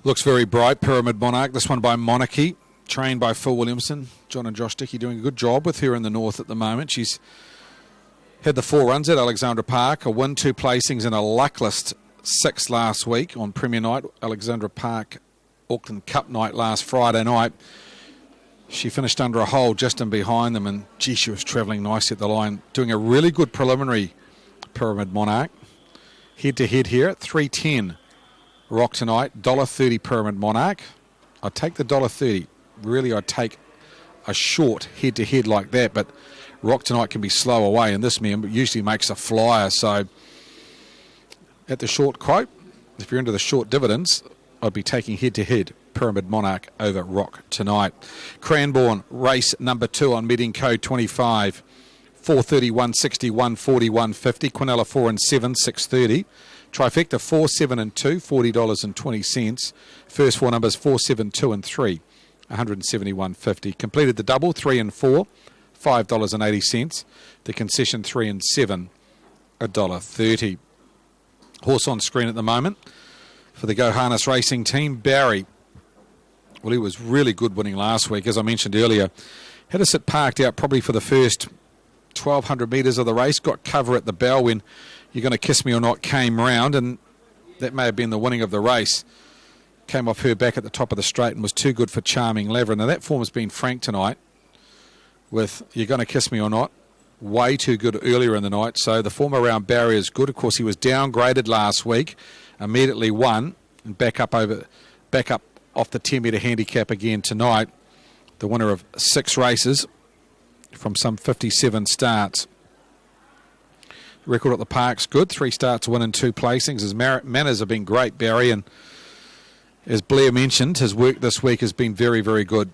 Looks very bright, Pyramid Monarch. This one by Monarchy, trained by Phil Williamson. John and Josh Dickey doing a good job with her in the north at the moment. She's had the 4 runs at Alexandra Park, a win, 2 placings, and a luckless 6 last week on Premier Night, Alexandra Park Auckland Cup night last Friday night. She finished under a hole just in behind them, and she was travelling nicely at the line, doing a really good preliminary, Pyramid Monarch. Head to head here at 3.10 Rock tonight, $1.30 Pyramid Monarch. I'd take the $1.30. Really, I'd take a short head to head like that, but Rock tonight can be slow away, and this man usually makes a flyer. So at the short quote, if you're into the short dividends, I'd be taking head-to-head Pyramid Monarch over Rock tonight. Cranbourne, race number 2 on betting code 25. 4.30, 160, 140, 150. Quinella 4 and 7, 6.30. Trifecta 4, 7 and 2, $40.20. First 4 numbers 4, 7, 2 and 3, $171.50. Completed the double 3 and 4, $5.80. The concession 3 and 7, $1.30. Horse on screen at the moment for the Go Harness Racing team, Barry. Well, he was really good winning last week, as I mentioned earlier. Had to sit parked out probably for the first 1,200 metres of the race. Got cover at the bell when You're Going to Kiss Me or Not came round, and that may have been the winning of the race. Came off her back at the top of the straight and was too good for Charming Laverin. Now, that form has been frank tonight with You're Going to Kiss Me or Not. Way too good earlier in the night, so the form around Barry is good. Of course, he was downgraded last week, immediately won, and back up off the 10-metre handicap again tonight. The winner of 6 races from some 57 starts. Record at the park's good. 3 starts, 1 and 2 placings. His manners have been great, Barry, and as Blair mentioned, his work this week has been very, very good.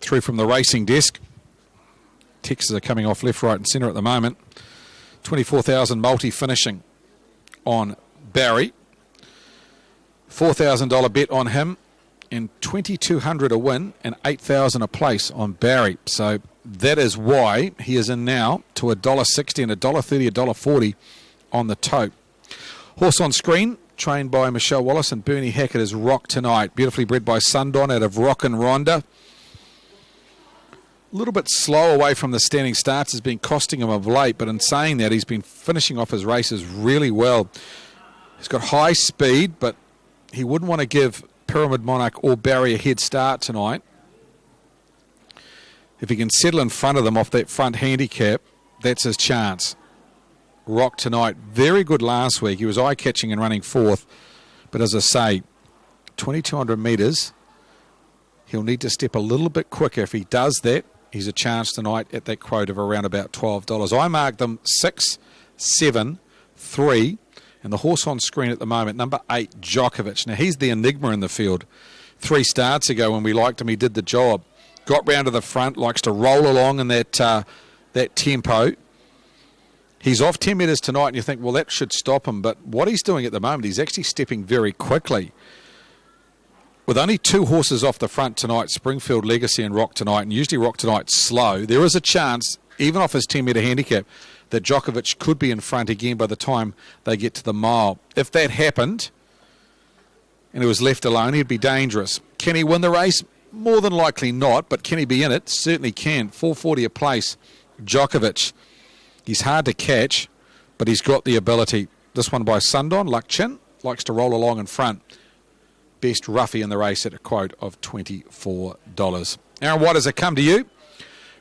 Through from the racing desk. Texts are coming off left, right and centre at the moment. 24,000 multi finishing on Barry. $4,000 bet on him and 2,200 a win and 8,000 a place on Barry. So that is why he is in now to $1.60 and $1.30, $1.40 on the tote. Horse on screen, trained by Michelle Wallace and Bernie Hackett, is Rock tonight. Beautifully bred by Sundon out of Rock and Rhonda. A little bit slow away from the standing starts has been costing him of late, but in saying that, he's been finishing off his races really well. He's got high speed, but he wouldn't want to give Pyramid Monarch or Barry a head start tonight. If he can settle in front of them off that front handicap, that's his chance. Rock Tonight, very good last week. He was eye-catching and running fourth. But as I say, 2,200 metres, he'll need to step a little bit quicker. If he does that, he's a chance tonight at that quote of around about $12. I marked them 6, 7, 3, and the horse on screen at the moment, number 8, Djokovic. Now, he's the enigma in the field. 3 starts ago when we liked him, he did the job. Got round to the front, likes to roll along in that tempo. He's off 10 metres tonight, and you think, well, that should stop him. But what he's doing at the moment, he's actually stepping very quickly. With only 2 horses off the front tonight, Springfield Legacy and Rock Tonight, and usually Rock Tonight's slow, there is a chance, even off his 10-metre handicap, that Djokovic could be in front again by the time they get to the mile. If that happened, and he was left alone, he'd be dangerous. Can he win the race? More than likely not, but can he be in it? Certainly can. 440 a place. Djokovic. He's hard to catch, but he's got the ability. This one by Sundon, Luck Chin, likes to roll along in front. Best roughie in the race at a quote of $24. Aaron White, as I come to you,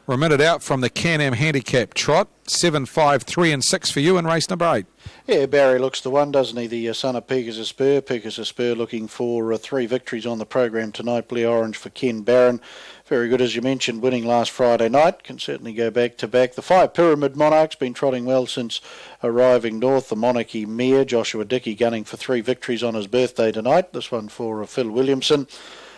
we're a minute out from the Can-Am Handicap Trot. 7, 5, 3 and 6 for you in race number 8. Yeah, Barry looks the one, doesn't he? The son of Pegasus Spur. Pegasus Spur looking for 3 victories on the program tonight. Blue Orange for Ken Barron. Very good, as you mentioned, winning last Friday night. Can certainly go back to back. The 5 Pyramid Monarch's been trotting well since arriving north. The Monarchy Mare, Joshua Dickey gunning for 3 victories on his birthday tonight. This one for Phil Williamson.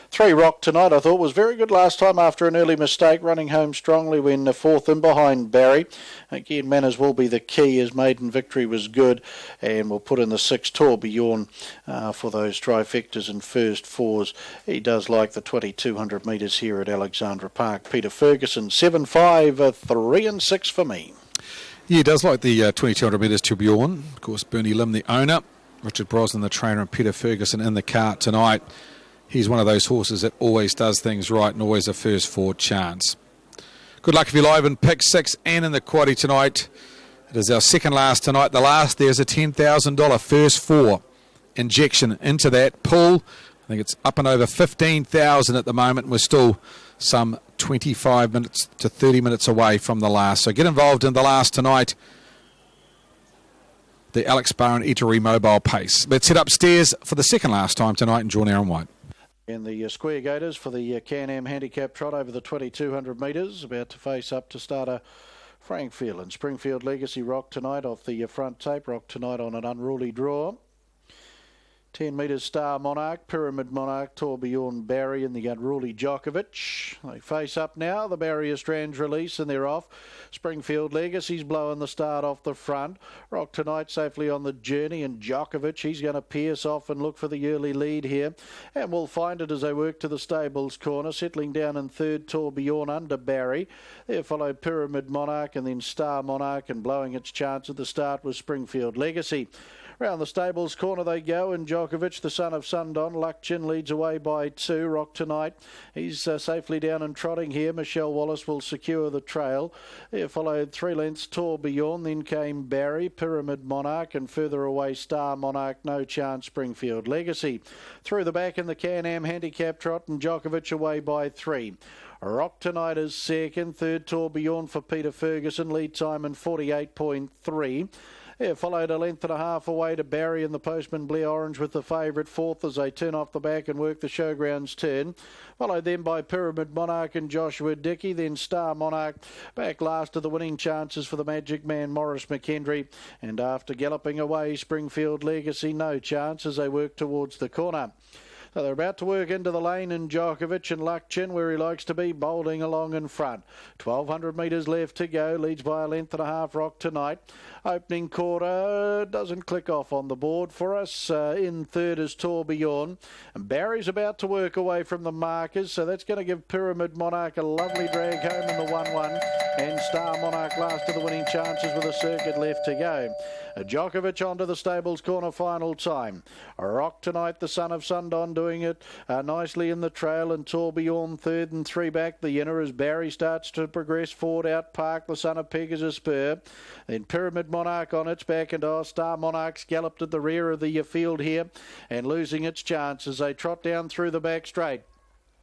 3 Rock Tonight, I thought, was very good last time after an early mistake, running home strongly when 4th in behind Barry. Again, manners will be the key. His maiden victory was good, and we'll put in the 6 Tourbillon for those trifectas and first 4s. He does like the 2,200 metres here at Alexandra Park. Peter Ferguson, 7, 5, 3 and 6 for me. Yeah, he does like the 2,200 metres Tourbillon. Of course, Bernie Lim, the owner, Richard Brosnan, the trainer, and Peter Ferguson in the cart tonight. He's one of those horses that always does things right and always a first 4 chance. Good luck if you're live in pick 6 and in the quaddie tonight. It is our second last tonight. The last, there's a $10,000 first 4 injection into that pool. I think it's up and over 15,000 at the moment. We're still some 25 minutes to 30 minutes away from the last. So get involved in the last tonight. The Alex Barron Eatery Mobile Pace. Let's head upstairs for the second last time tonight and join Aaron White. And the Square Gators for the Can-Am Handicap Trot over the 2,200 metres, about to face up to starter Frank Phelan. Springfield Legacy Rock Tonight off the front tape. Rock Tonight on an unruly draw. 10 metres Star Monarch, Pyramid Monarch, Tourbillon Barry and the unruly Djokovic. They face up now, the barrier strands release and they're off. Springfield Legacy's blowing the start off the front. Rock Tonight safely on the journey and Djokovic, he's going to pierce off and look for the early lead here. And we'll find it as they work to the stables corner, settling down in 3rd Tourbillon under Barry. There followed Pyramid Monarch and then Star Monarch, and blowing its chance at the start was Springfield Legacy. Round the stables corner they go, and Djokovic, the son of Sundon, Luck Chin leads away by 2. Rock Tonight, he's safely down and trotting here. Michelle Wallace will secure the trail. There followed 3 lengths Tourbillon, then came Barry, Pyramid Monarch, and further away Star Monarch, no chance Springfield Legacy. Through the back in the Can-Am Handicap Trot, and Djokovic away by 3. Rock Tonight is second, 3rd Tourbillon for Peter Ferguson, lead time in 48.3. Yeah, followed a length and a half away to Barry and the Postman Blue Orange with the favourite 4th as they turn off the back and work the showgrounds turn. Followed then by Pyramid Monarch and Joshua Dickey, then Star Monarch back last to the winning chances for the Magic Man Morris McKendry. And after galloping away, Springfield Legacy no chance as they work towards the corner. So they're about to work into the lane, and Djokovic and Luck Chin, where he likes to be, bowling along in front. 1,200 metres left to go, leads by a length and a half Rock Tonight. Opening quarter doesn't click off on the board for us. In 3rd is Tourbillon. And Barry's about to work away from the markers, so that's going to give Pyramid Monarch a lovely drag home in the 1-1. And Star Monarch last to the winning chances with a circuit left to go. Djokovic onto the stables corner final time. Rock Tonight, the son of Sundon, doing it nicely in the trail, and Tourbillon 3rd and 3 back. The inner as Barry starts to progress forward out Park, the son of Pegasus Spur. Then Pyramid Monarch on its back, and Star Monarch's galloped at the rear of the field here and losing its chance as they trot down through the back straight.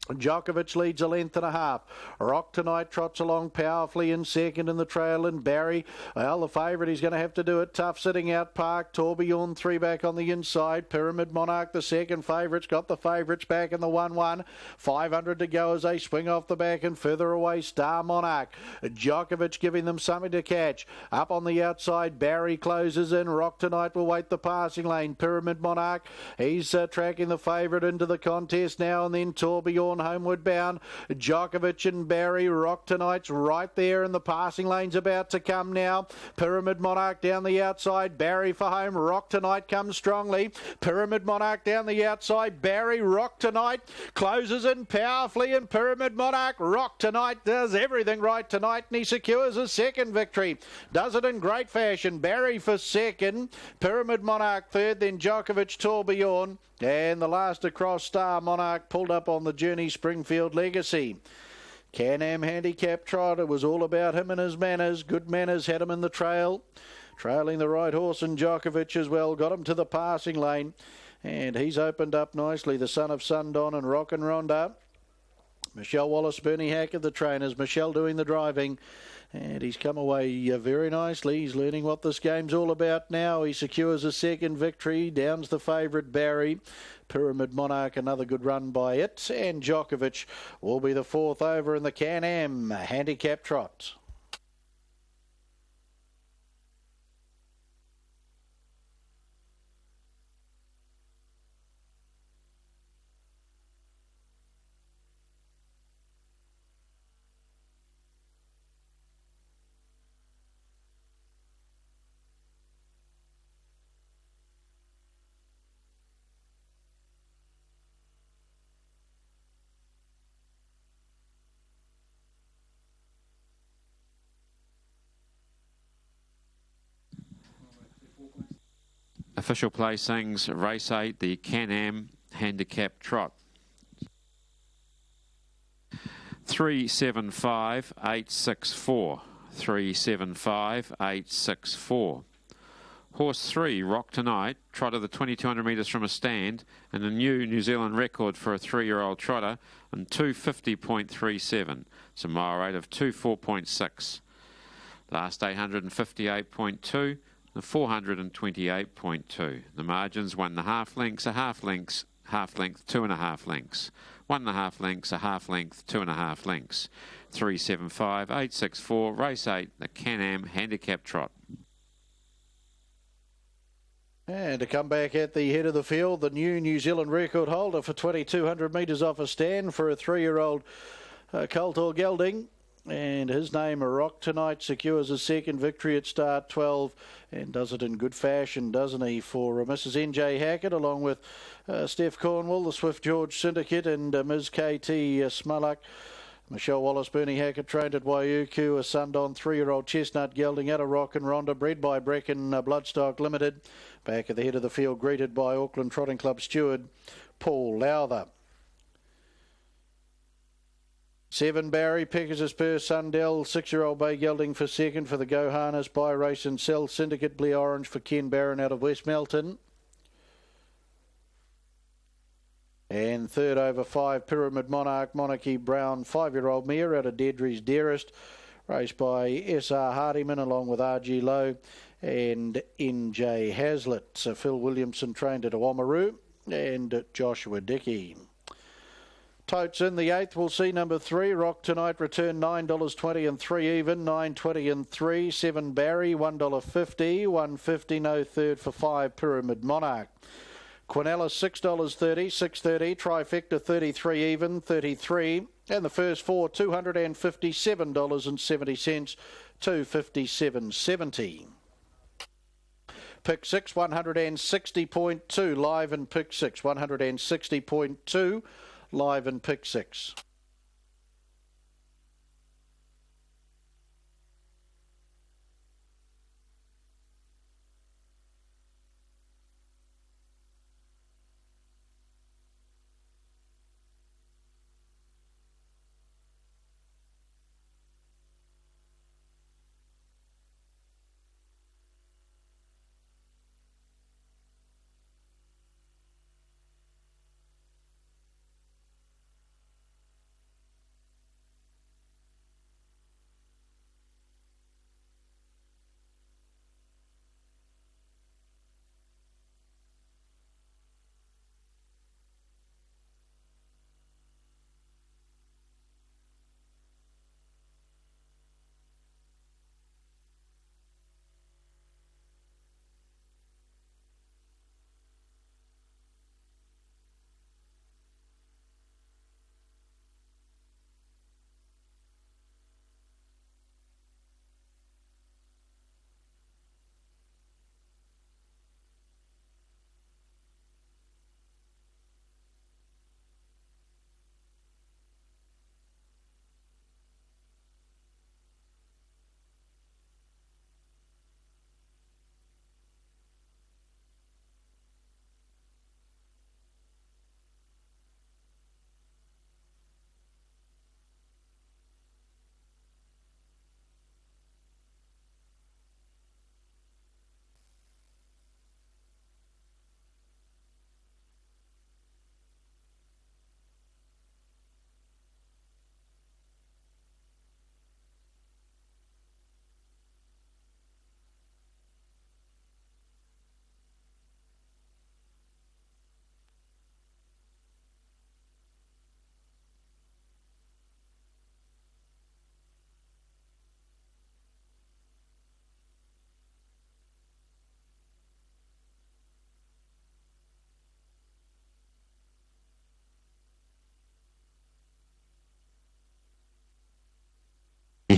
Djokovic leads a length and a half. Rock Tonight trots along powerfully in second in the trail, and Barry, well, the favourite, he's going to have to do it tough sitting out Park. Tourbillon 3 back on the inside. Pyramid Monarch, the second favourite's got the favourites back in the 1-1. 500 to go as they swing off the back, and further away Star Monarch. Djokovic giving them something to catch. Up on the outside, Barry closes in. Rock Tonight will wait the passing lane. Pyramid Monarch, he's tracking the favourite into the contest now, and then Tourbillon homeward bound. Djokovic and Barry. Rock Tonight's right there, and the passing lane's about to come now. Pyramid Monarch down the outside. Barry for home. Rock Tonight comes strongly. Pyramid Monarch down the outside. Barry. Rock Tonight closes in powerfully, and Pyramid Monarch. Rock Tonight does everything right tonight, and he secures a second victory. Does it in great fashion. Barry for second. Pyramid Monarch third. Then Djokovic, Tourbillon. And the last across, Star Monarch pulled up on the Journey Springfield Legacy. Can-Am Handicap Trot, it was all about him and his manners. Good manners had him in the trail. Trailing the right horse, and Djokovic as well. Got him to the passing lane. And he's opened up nicely. The son of Sundon and Rock and Ronda. Michelle Wallace, Bernie Hackett, the trainers. Michelle doing the driving. And he's come away very nicely. He's learning what this game's all about now. He secures a second victory. Down's the favourite, Barry. Pyramid Monarch, another good run by it. And Djokovic will be the fourth over in the Can-Am Handicap Trot. Official placings, race 8, the Can-Am Handicap Trot. 375-864. 375-864. Horse 3, Rock Tonight, trotted the 2,200 metres from a stand, and a new New Zealand record for a 3-year-old trotter, and 250.37. It's a mile rate of 24.6. Last 858.2. The 428.2. The margins 1.5 lengths, a half length, 2.5 lengths. 1.5 lengths, a half length, 2.5 lengths. 375-864, race 8, the Can-Am Handicap Trot. And to come back at the head of the field, the new New Zealand record holder for 2,200 metres off a stand for a 3-year-old colt or gelding. And his name, Rock Tonight, secures a second victory at start 12 and does it in good fashion, doesn't he, for Mrs. N.J. Hackett, along with Steph Cornwall, the Swift George Syndicate, and Ms. K.T. Smullock. Michelle Wallace, Bernie Hackett, trained at Waiuku, a Sundon 3-year-old chestnut gelding at a Rock and Ronda, bred by Brecken Bloodstock Limited. Back at the head of the field, greeted by Auckland Trotting Club steward Paul Lowther. 7 Barry, Pegasus Purr, Sundell, 6-year-old bay gelding for second for the Go Harness, Buy Race and Sell, Syndicate Blee Orange for Ken Barron out of West Melton. And third over 5, Pyramid Monarch, Monarchy Brown, 5-year-old mare out of Deirdre's Dearest, raced by S.R. Hardiman along with R.G. Lowe and N.J. Hazlitt. So Phil Williamson trained at Oamaru and Joshua Dickey. Totes in the 8th, we'll see number 3, Rock Tonight, return $9.20 and 3 even, $9.20 and 3, 7 Barry, $1.50, $1.50 no third for 5, Pyramid Monarch. Quinella, $6.30, $6.30, Trifecta, 33 even, 33, and the first 4, $257.70, $257.70. Pick 6, 160.2, live in Pick 6, 160.2. Live in Pick 6.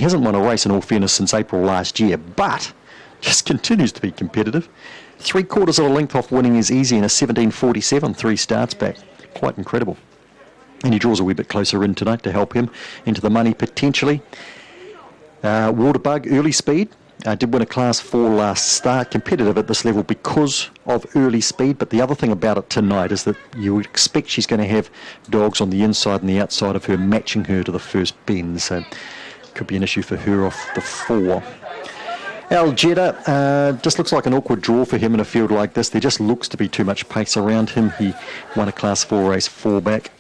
hasn't won a race, in all fairness, since April last year, but just continues to be competitive. 3/4 of a length off Winning Is Easy in a 17.47, 3 starts back. Quite incredible. And he draws a wee bit closer in tonight to help him into the money potentially. Waterbug, early speed. Did win a Class 4 last start. Competitive at this level because of early speed, but the other thing about it tonight is that you would expect she's going to have dogs on the inside and the outside of her matching her to the first bend, so could be an issue for her off the 4. Alexandra just looks like an awkward draw for him in a field like this. There just looks to be too much pace around him. He won a Class 4 race 4 back.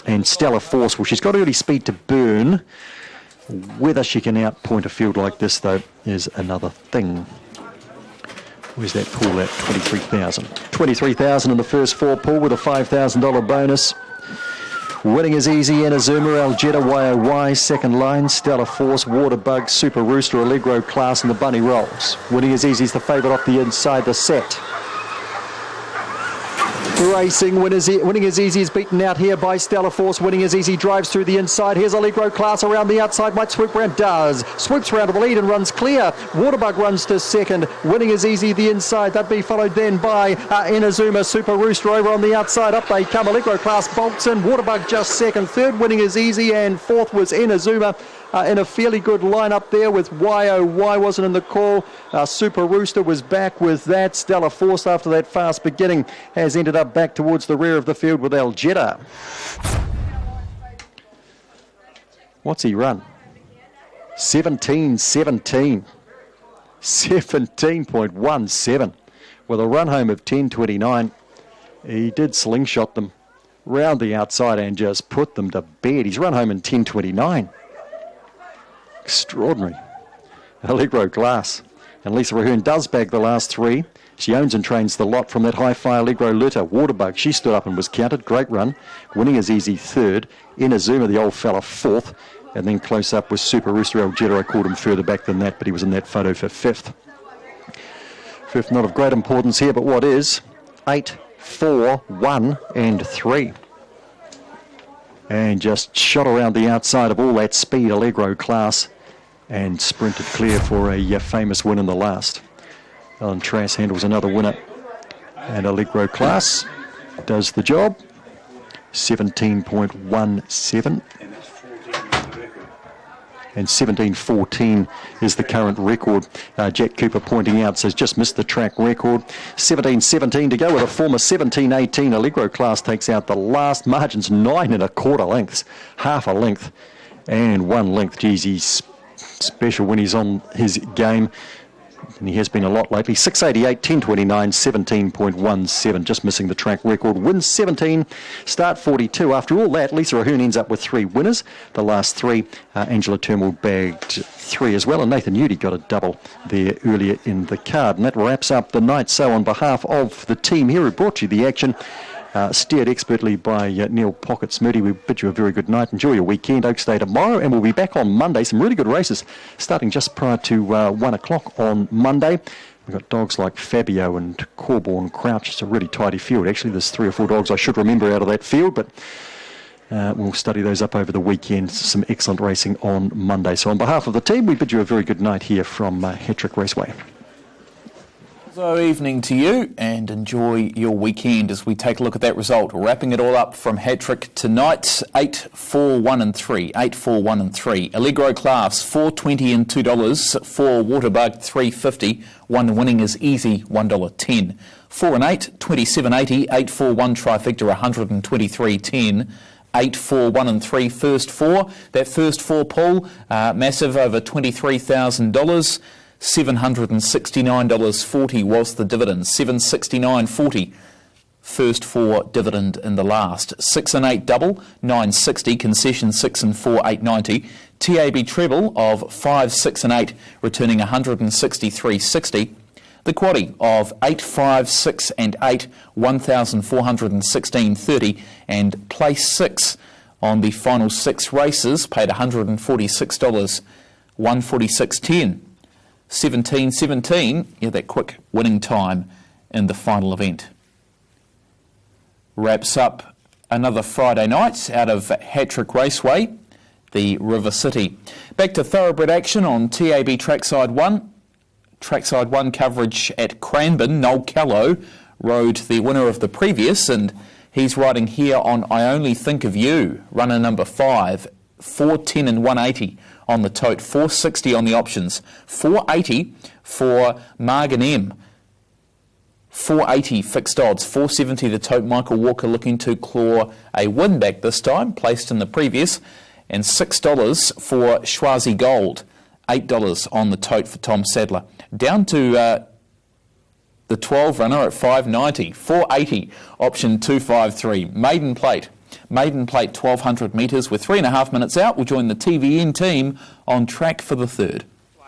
And Stellar Force, well, she's got early speed to burn. Whether she can outpoint a field like this, though, is another thing. Where's that pool at? 23,000. 23,000 in the first 4 pool with a $5,000 bonus. Winning Is Easy, Inazuma, Algetta, YOY, second line, Stellar Force, Waterbug, Super Rooster, Allegro Class, and the Bunny Rolls. Winning Is Easy is the favourite off the inside the set. Racing, Winning Is Easy is beaten out here by Stellar Force. Winning Is Easy drives through the inside. Here's Allegro Class around the outside. Might swoop round. Does. Swoops round to the lead and runs clear. Waterbug runs to second. Winning Is Easy the inside. That'd be followed then by Inazuma, Super Rooster over on the outside. Up they come. Allegro Class bolts in. Waterbug just second. Third, Winning Is Easy. And fourth was Inazuma. In a fairly good lineup there with YOY wasn't in the call. Super Rooster was back with that. Stellar Force, after that fast beginning, has ended up back towards the rear of the field with Algetta. What's he run? 17.17. 17.17 with a run home of 10.29. He did slingshot them round the outside and just put them to bed. He's run home in 10.29. Extraordinary. Allegro Class. And Lisa Rahern does bag the last 3. She owns and trains the lot from that high-fire Allegro Lutter. Waterbug, she stood up and was counted. Great run. Winning Is Easy third. Inazuma, the old fella, fourth. And then close up was Super Rooster Algetta. I called him further back than that, but he was in that photo for fifth. Fifth, not of great importance here, but what is? 8, 4, 1 and 3. And just shot around the outside of all that speed, Allegro Class, and sprinted clear for a famous win in the last. Alan Trass handles another winner, and Allegro Class does the job. 17.17. And 17.14 is the current record. Jack Cooper pointing out, says just missed the track record. 17.17 to go with a former 17.18. Allegro Class takes out the last. Margins 9 1/4 lengths, half a length and 1 length. Geez, he's special when he's on his game. And he has been a lot lately. 6.88, 10.29, 17.17, just missing the track record. Wins 17, start 42. After all that, Lisa Rahern ends up with 3 winners. The last 3, Angela Turnbull bagged 3 as well, and Nathan Udy got a double there earlier in the card. And that wraps up the night. So on behalf of the team here who brought you the action, steered expertly by Neil Pocket Smoody, we bid you a very good night. Enjoy your weekend. Oaks Day tomorrow, and we'll be back on Monday. Some really good races starting just prior to 1 o'clock on Monday. We've got dogs like Fabio and Corborn Crouch. It's a really tidy field. Actually, there's 3 or 4 dogs I should remember out of that field, but we'll study those up over the weekend. Some excellent racing on Monday. So on behalf of the team, we bid you a very good night here from Hattrick Raceway. So evening to you, and enjoy your weekend as we take a look at that result. Wrapping it all up from Hattrick tonight, 8, 4, 1 and 3. 8, 4, 1 and 3. Allegro Class, $4.20 and $2. 4 Waterbug, $3.50. 1 Winning Is Easy, $1.10. 4 and 8, $27.80. 8, 4, 1 Trifecta, $123.10. 8, 4, 1 and 3, first 4. That first 4 pool, massive, over $23,000. $769.40 was the dividend. $769.40 first 4 dividend in the last. 6 and 8 double, $960. Concession 6 and 4, $890. TAB treble of 5, 6 and 8, returning $163.60. The quaddie of 8, 5, 6 and 8, $1,416.30. And place 6 on the final 6 races paid $146, $146.10. 17.17, that quick winning time in the final event. Wraps up another Friday night out of Hattrick Raceway. the River City. Back to thoroughbred action on TAB Trackside 1. Trackside 1 coverage at Cranbourne. Noel Callow rode the winner of the previous, and he's riding here on I Only Think of You, runner number 5, 410 and 180 on the tote, 460 on the options, 480 for Margan M. 480 fixed odds, 470 the tote. Michael Walker looking to claw a win back this time, placed in the previous, and $6 for Schwazi Gold, $8 on the tote for Tom Sadler. Down to the 12 runner at 590, 480, option 253, maiden plate. Maiden plate 1,200 metres with 3.5 minutes out. Will join the TVN team on track for the third.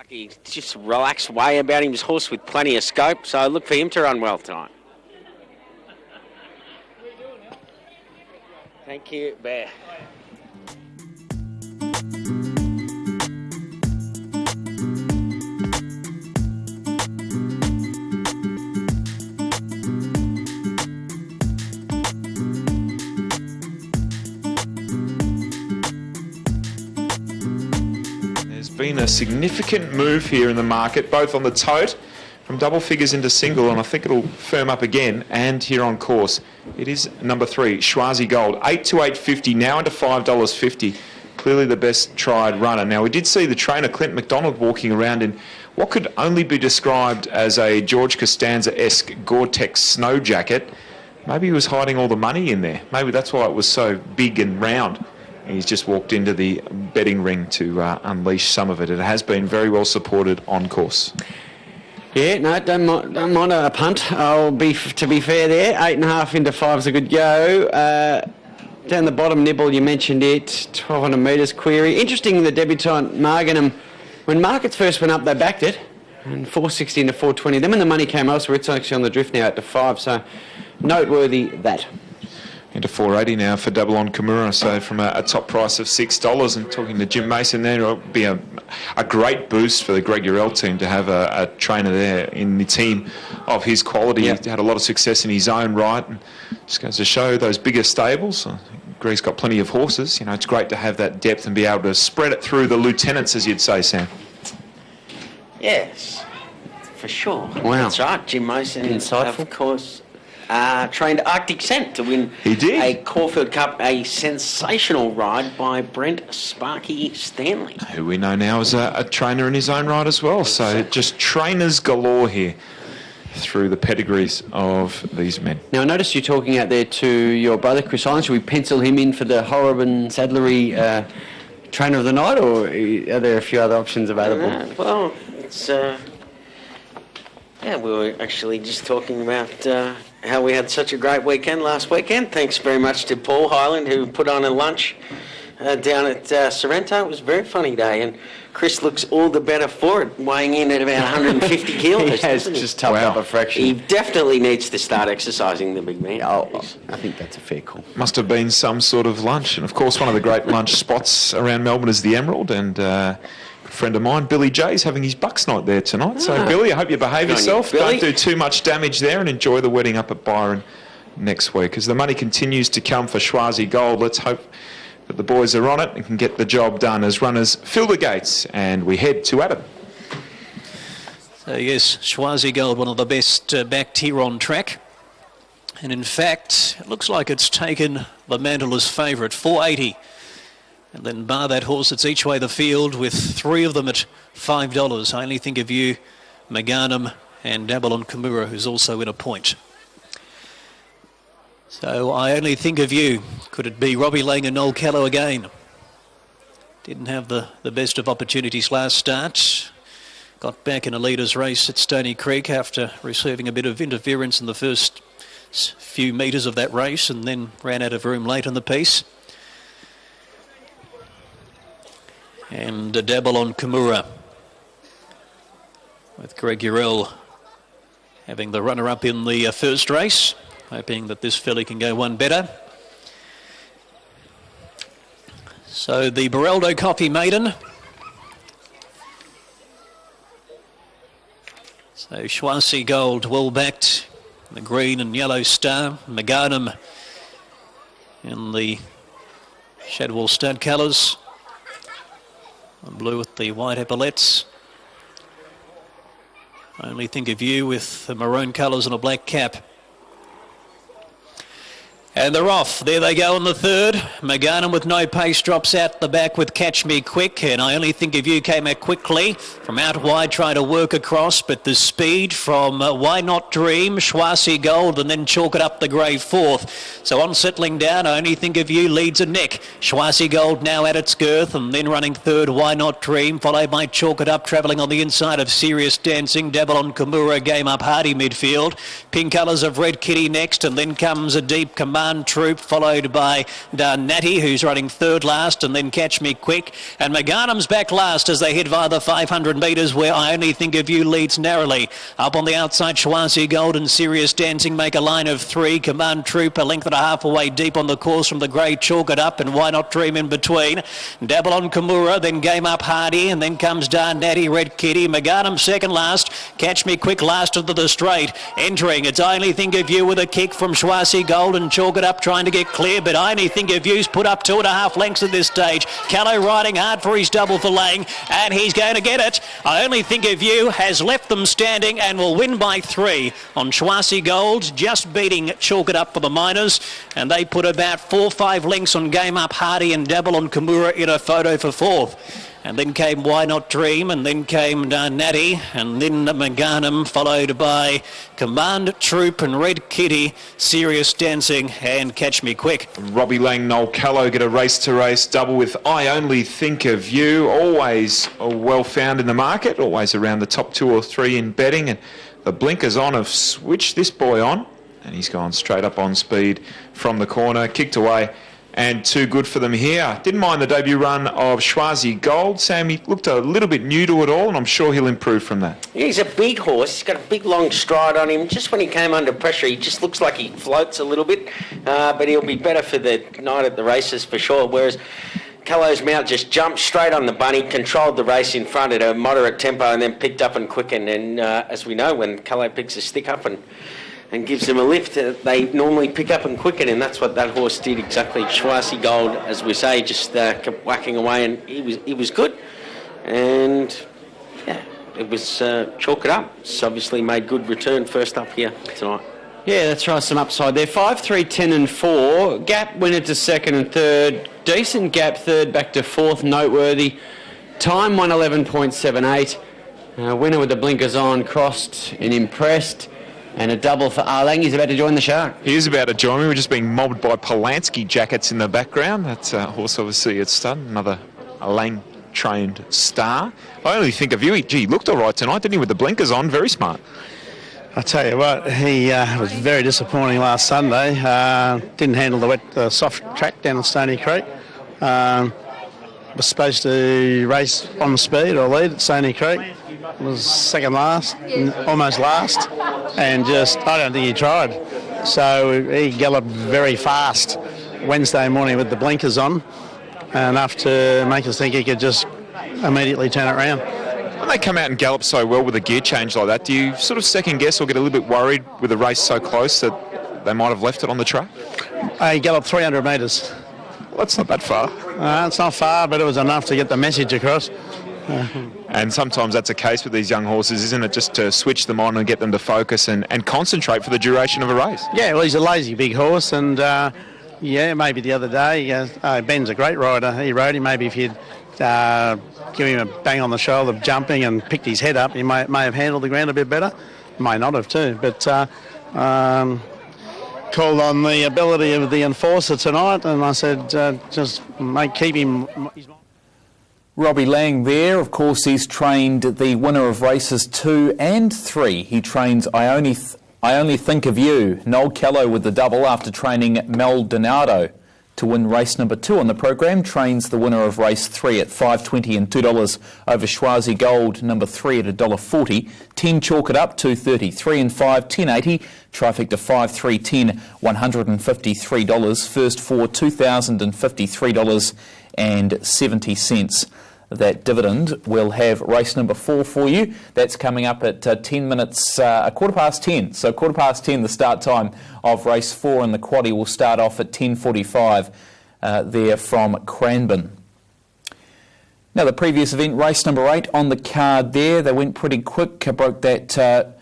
He's just a relaxed way about him. He's a horse with plenty of scope, so look for him to run well tonight. Thank you, Bear. Been a significant move here in the market, both on the tote from double figures into single, and I think it'll firm up again, and here on course. It is number 3, Schwazi Gold, 8 to 8.50, now into $5.50. Clearly the best tried runner. Now, we did see the trainer, Clint McDonald, walking around in what could only be described as a George Costanza-esque Gore-Tex snow jacket. Maybe he was hiding all the money in there. Maybe that's why it was so big and round. He's just walked into the betting ring to unleash some of it. It has been very well supported on course. Yeah, no, don't mind a punt. To be fair there, 8.5 into 5 is a good go. Down the bottom nibble, you mentioned it, 1,200 metres query. Interesting, the debutant Margan, when markets first went up, they backed it, and 460 into 420. Then when the money came elsewhere, it's actually on the drift now at the 5, so noteworthy that. Into 480 now for Double on Kimura, so from a top price of $6. And talking to Jim Mason there, it'll be a great boost for the Greg Urell team to have a trainer there in the team of his quality. Yep. He had a lot of success in his own right, and just goes to show those bigger stables. Greg's got plenty of horses. You know, it's great to have that depth and be able to spread it through the lieutenants, as you'd say, Sam. Yes, for sure. Wow. That's right, Jim Mason. Insightful. Of course. Trained Arctic Scent to win a Caulfield Cup, a sensational ride by Brent Sparky Stanley. Who we know now as a trainer in his own right as well. So just trainers galore here through the pedigrees of these men. Now, I noticed you talking out there to your brother, Chris Island. Should we pencil him in for the Horriban Sadlery Trainer of the Night, or are there a few other options available? Well, it's... we were actually just talking about how we had such a great weekend last weekend. Thanks very much to Paul Hyland, who put on a lunch down at Sorrento. It was a very funny day, and Chris looks all the better for it, weighing in at about 150 kilos. He has just toughened up a fraction. He definitely needs to start exercising, the big man. I think that's a fair call. Must have been some sort of lunch, and of course one of the great lunch spots around Melbourne is the Emerald, and friend of mine, Billy J's, having his Bucks night there tonight. So, Billy, I hope you behave yourself. Don't do too much damage there, and enjoy the wedding up at Byron next week. As the money continues to come for Schwazi Gold, let's hope that the boys are on it and can get the job done as runners fill the gates, and we head to Adam. So, yes, Schwazi Gold, one of the best backed here on track. And in fact, it looks like it's taken the mantle as favourite, 480. And then bar that horse, it's each way the field with 3 of them at $5. I Only Think of You, Meganum and Dabble on Kimura, who's also in a point. So I Only Think of You. Could it be Robbie Lang and Noel Callow again? Didn't have the best of opportunities last start. Got back in a leader's race at Stony Creek after receiving a bit of interference in the first few metres of that race, and then ran out of room late in the piece. And a Dabble on Kimura, with Greg Urell having the runner-up in the first race, hoping that this filly can go one better. So the Baraldo Coffee Maiden. So Schwazi Gold, well-backed, the green and yellow star. Meganum in the Shadwell stud colours. Blue with the white epaulets. Only Think of You with the maroon colours and a black cap. And they're off. There they go in the third. McGarnham with no pace drops out the back with Catch Me Quick. And I Only Think of You came out quickly from out wide, trying to work across. But the speed from Why Not Dream, Schwarzy Gold, and then Chalk It Up the grey fourth. So on settling down, I Only Think of You leads a neck. Schwarzy Gold now at its girth, and then running third, Why Not Dream, followed by Chalk It Up, travelling on the inside of Serious Dancing. Dabble on Kimura, Game Up Hardy midfield. Pink colours of Red Kitty next, and then comes a Deep Command Troop, followed by Natty, who's running third last, and then Catch Me Quick. And McGarnham's back last as they head via the 500 metres, where I Only Think of You leads narrowly. Up on the outside, Schwarzy Gold and Serious Dancing make a line of three. Command Troop a length and a half away deep on the course from the grey Chalk It Up, and Why Not Dream in between. Dabble on Kimura, then Game Up Hardy, and then comes Natty, Red Kitty. McGarnham second last. Catch Me Quick last into the straight. Entering, it's I Only Think of You with a kick from Schwarzy Gold and Chalk It Up trying to get clear, but I Only Think of You's put up 2.5 lengths at this stage. Callow riding hard for his double for Lang, and he's going to get it. I Only Think of You has left them standing and will win by 3 on Schwarzy Gold, just beating Chalk It Up for the Miners, and they put about 4-5 lengths on Game Up Hardy and Dabble on Kimura in a photo for fourth. And then came Why Not Dream, and then came Natty, and then McGarnham, followed by Command Troop and Red Kitty, Serious Dancing, and Catch Me Quick. Robbie Lang, Noel Callow get a race-to-race double with I Only Think of You. Always well found in the market, always around the top 2 or 3 in betting. And the blinkers on have switched this boy on, and he's gone straight up on speed from the corner, kicked away. And too good for them here. Didn't mind the debut run of Schwarzy Gold. Sam, he looked a little bit new to it all, and I'm sure he'll improve from that. Yeah, he's a big horse. He's got a big, long stride on him. Just when he came under pressure, he just looks like he floats a little bit. But he'll be better for the night at the races for sure. Whereas Callow's mount just jumped straight on the bunny, controlled the race in front at a moderate tempo, and then picked up and quickened. And as we know, when Callow picks a stick up and gives them a lift, they normally pick up and quicken, and that's what that horse did exactly. Schwarzy Gold, as we say, just kept whacking away, and he was good. And yeah, it was Chalk It Up. It's obviously made good return first up here tonight. Yeah, that's right, some upside there. 5, 3, 10 and 4. Gap winner to second and third. Decent gap third back to fourth, noteworthy. Time 111.78. Winner with the blinkers on, crossed and impressed. And a double for Arlang. He's about to join the Shark. He is about to join me. We're just being mobbed by Polanski jackets in the background. That's horse obviously at stud. Another Lang-trained star. I Only Think of You. He looked all right tonight, didn't he, with the blinkers on? Very smart. I tell you what, he was very disappointing last Sunday. Didn't handle the soft track down at Stony Creek. Was supposed to race on speed or lead at Stony Creek. Was second last, almost last, and I don't think he tried. So he galloped very fast Wednesday morning with the blinkers on, enough to make us think he could just immediately turn it around. When they come out and gallop so well with a gear change like that, do you sort of second guess or get a little bit worried with the race so close that they might have left it on the track? He galloped 300 metres. Well, that's not that far. It's not far, but it was enough to get the message across. And sometimes that's a case with these young horses, isn't it? Just to switch them on and get them to focus and concentrate for the duration of a race. Yeah, well, he's a lazy big horse, and maybe the other day, Ben's a great rider. He rode him. Maybe if you'd give him a bang on the shoulder, jumping and picked his head up, he may have handled the ground a bit better. May not have too, but called on the ability of the enforcer tonight, and I said, just keep him. Robbie Lang there, of course, he's trained the winner of races 2 and 3. He trains I Only Think of You. Noel Callow with the double after training Maldonado to win race number 2 on the program. Trains the winner of race 3 at $5.20 and $2 over Schwarzy Gold, number 3 at $1.40. 10 Chalk It Up, $2.30. 3 and 5, $10.80. Trifecta 5, 3, 10, $153. First 4, $2,053.70. That dividend will have race number 4 for you. That's coming up at 10 minutes, 10:15. So 10:15, the start time of race 4, and the quaddie will start off at 10:45 there from Cranbourne. Now, the previous event, race number 8 on the card there. They went pretty quick, broke that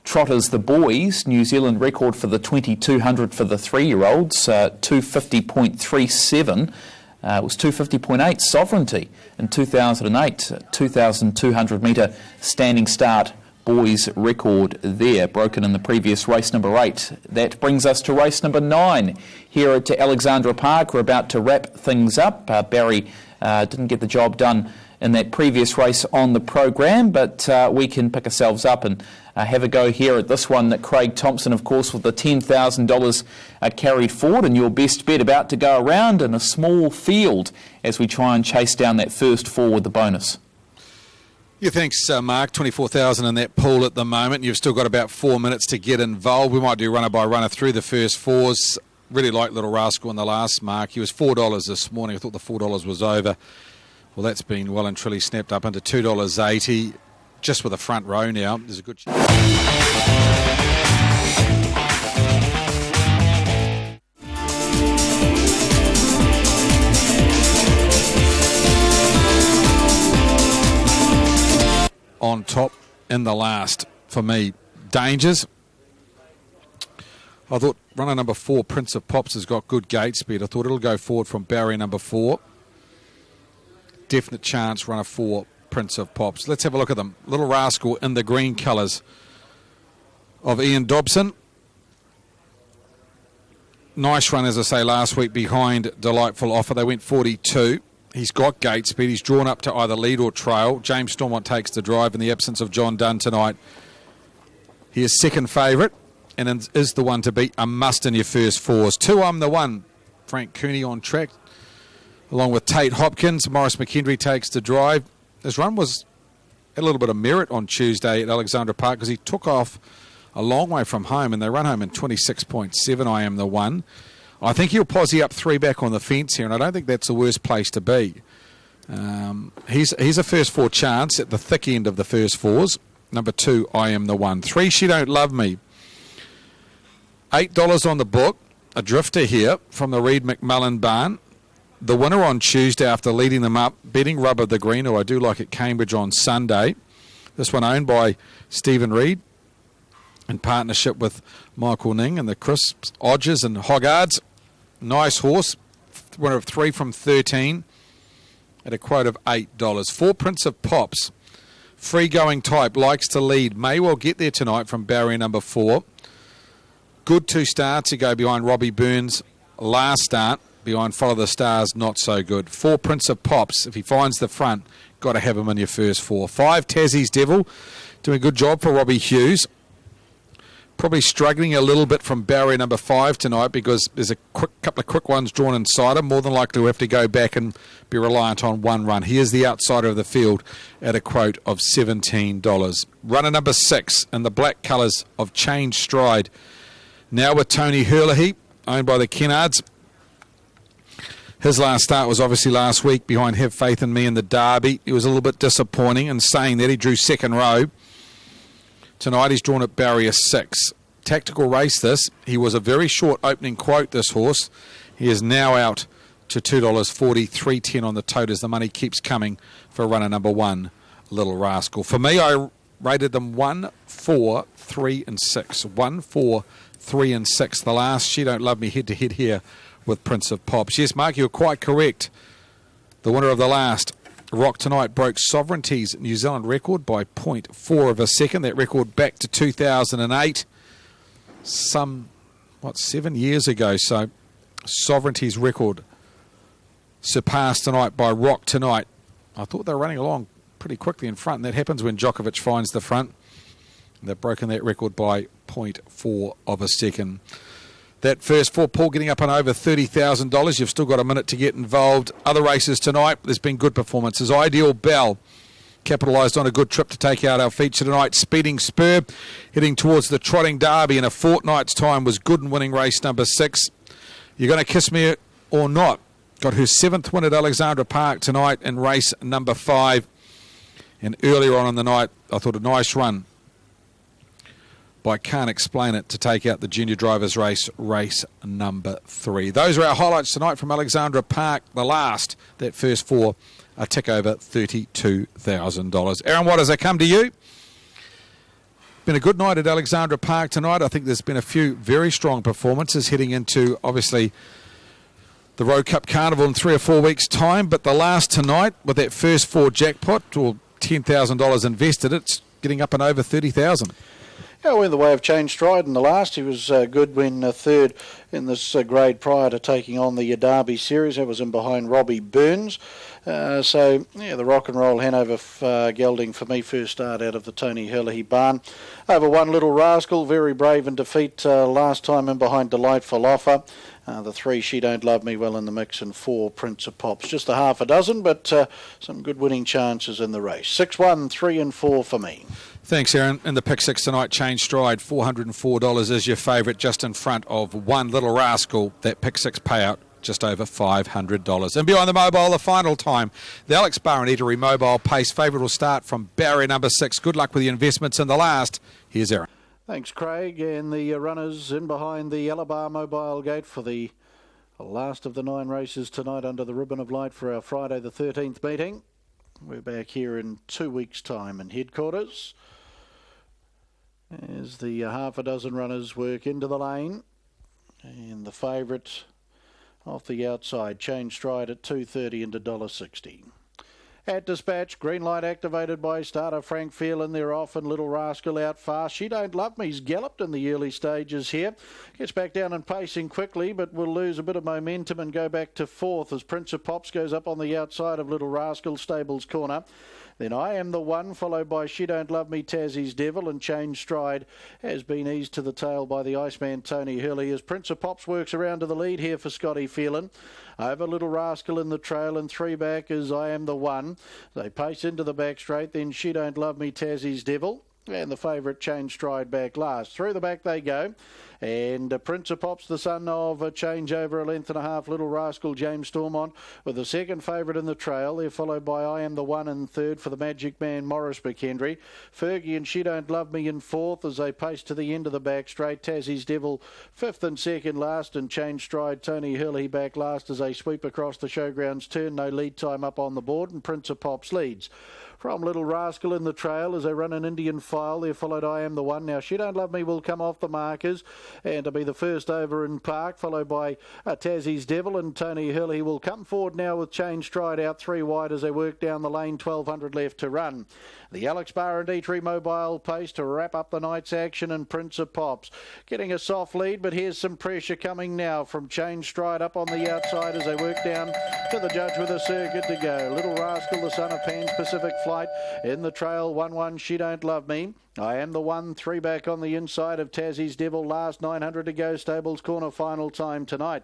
Trotters the Boys New Zealand record for the 2200 for the 3-year-olds, 250.37. It was 250.8 Sovereignty in 2008, 2,200 metre standing start boys record there, broken in the previous race number 8. That brings us to race number 9 here at Alexandra Park. We're about to wrap things up. Barry didn't get the job done in that previous race on the program, but we can pick ourselves up and have a go here at this one. Craig Thompson, of course, with the $10,000 carried forward, and your best bet about to go around in a small field as we try and chase down that first 4 with the bonus. Yeah, thanks, Mark. 24,000 in that pool at the moment. You've still got about 4 minutes to get involved. We might do runner by runner through the first 4s. Really like Little Rascal in the last, Mark. He was $4 this morning. I thought the $4 was over. Well, that's been well and truly snapped up into $2.80. Just with a front row now. There's a good chance. On top in the last for me. Dangers. I thought runner number 4, Prince of Pops, has got good gate speed. I thought it'll go forward from barrier number 4. Definite chance, runner 4, Prince of Pops. Let's have a look at them. Little Rascal in the green colours of Ian Dobson. Nice run, as I say, last week behind Delightful Offer. They went 42. He's got gate speed. He's drawn up to either lead or trail. James Stormont takes the drive in the absence of John Dunn tonight. He is second favourite and is the one to beat. A must in your first 4s. 2, I'm the one. Frank Cooney on track, along with Tate Hopkins. Morris McKendry takes the drive. His run was a little bit of merit on Tuesday at Alexandra Park because he took off a long way from home and they run home in 26.7. I am the one. I think he'll posse up 3 back on the fence here, and I don't think that's the worst place to be. He's a first 4 chance at the thick end of the first 4s. Number 2, I am the one. 3, She Don't Love Me. $8 on the book. A drifter here from the Reed McMullen barn. The winner on Tuesday after leading them up, betting Rubber the Green, who I do like at Cambridge on Sunday. This one owned by Stephen Reed in partnership with Michael Ning and the Crisps, Odgers and Hoggards. Nice horse. Winner of 3 from 13 at a quote of $8. 4, Prince of Pops. Free going type, likes to lead. May well get there tonight from barrier number 4. Good 2 starts ago behind Robbie Burns. Last start behind Follow the Stars, not so good. 4, Prince of Pops. If he finds the front, got to have him in your first 4. 5, Tassie's Devil. Doing a good job for Robbie Hughes. Probably struggling a little bit from barrier number 5 tonight because there's a couple of quick ones drawn inside him. More than likely we'll have to go back and be reliant on one run. He is the outsider of the field at a quote of $17. Runner number 6 in the black colours of Change Stride. Now with Tony Hurley, owned by the Kennards. His last start was obviously last week behind Have Faith in Me in the Derby. He was a little bit disappointing, and saying that he drew second row. Tonight he's drawn at barrier 6. Tactical race this. He was a very short opening quote, this horse. He is now out to $2.40, $3.10 on the toters. The money keeps coming for runner number 1, Little Rascal. For me, I rated them 1, 4, 3 and 6. 1, 4, 3 and 6. The last, She Don't Love Me, head-to-head here with Prince of Pops. Yes, Mark, you're quite correct. The winner of the last, Rock Tonight, broke Sovereignty's New Zealand record by 0.4 of a second. That record back to 2008. 7 years ago. So Sovereignty's record surpassed tonight by Rock Tonight. I thought they were running along pretty quickly in front, and that happens when Djokovic finds the front. They've broken that record by 0.4 of a second. That first 4, Paul, getting up and over $30,000. You've still got a minute to get involved. Other races tonight, there's been good performances. Ideal Bell capitalised on a good trip to take out our feature tonight. Speeding Spur, heading towards the Trotting Derby in a fortnight's time, was good in winning race number 6. You're going to kiss me or not? Got her 7th win at Alexandra Park tonight in race number 5. And earlier on in the night, I thought a nice run by Can't Explain It to take out the junior drivers race number 3. Those are our highlights tonight from Alexandra Park. The last, that first 4, a tick over $32,000. Aaron Watt, as I come to you. Been a good night at Alexandra Park tonight. I think there's been a few very strong performances heading into, obviously, the Road Cup Carnival in 3 or 4 weeks' time. But the last tonight, with that first 4 jackpot, or $10,000 invested, it's getting up and over $30,000. Yeah, went the way of Change Stride in the last. He was good when third in this grade prior to taking on the Derby Series. That was in behind Robbie Burns. So, yeah, the Rock and Roll Hanover gelding for me, first start out of the Tony Hurley barn. Over One Little Rascal, very brave in defeat last time in behind Delightful Offer. The 3 She Don't Love Me well in the mix, and 4 Prince of Pops. Just a half a dozen, but some good winning chances in the race. 6, 1, 3 and 4 for me. Thanks, Aaron. In the pick 6 tonight, Change Stride, $404 is your favourite, just in front of One Little Rascal. That pick 6 payout, just over $500. And behind the mobile, the final time, the Alex Bar and Eatery Mobile Pace. Favourite will start from barrier number 6. Good luck with the investments in the last. Here's Aaron. Thanks, Craig. And the runners in behind the Alabar Mobile Gate for the last of the 9 races tonight under the ribbon of light for our Friday the 13th meeting. We're back here in 2 weeks' time in headquarters as the half a dozen runners work into the lane. And the favourite off the outside, Change Stride at $2.30 into $1.60. At dispatch, green light activated by starter Frank Phelan. They're off and Little Rascal out fast. She Don't Love Me's galloped in the early stages here. Gets back down and pacing quickly, but will lose a bit of momentum and go back to 4th as Prince of Pops goes up on the outside of Little Rascal, Stables corner. Then I Am the One, followed by She Don't Love Me, Tassie's Devil, and Change Stride has been eased to the tail by the Iceman Tony Hurley as Prince of Pops works around to the lead here for Scotty Phelan. Over Little Rascal in the trail, and 3 back is I Am the One. They pace into the back straight, then She Don't Love Me, Tassie's Devil. And the favourite Change Stride back last. Through the back they go. And Prince of Pops, the son of a change over a length and a half, Little Rascal, James Stormont, with the second favourite in the trail. They're followed by I Am the One in third for the Magic Man, Morris McHenry. Fergie and She Don't Love Me in 4th as they pace to the end of the back straight. Tassie's Devil 5th and second last, and Change Stride, Tony Hurley back last as they sweep across the showgrounds turn. No lead time up on the board, and Prince of Pops leads. From Little Rascal in the trail as they run an Indian file. They're followed I Am the One. Now She Don't Love Me will come off the markers and to be the first over in park, followed by Tassie's Devil, and Tony Hurley will come forward now with Change Stride out 3 wide as they work down the lane. 1,200 left to run. The Alex Bar and Eatery Mobile Pace to wrap up the night's action, and Prince of Pops getting a soft lead, but here's some pressure coming now from Change Stride up on the outside as they work down to the judge with a circuit to go. Little Rascal, the son of Pan's Pacific Flight in the trail. 1-1 She Don't Love Me. I Am the One, 3 back on the inside of Tassie's Devil. Last 900 to go. Stables corner final time tonight.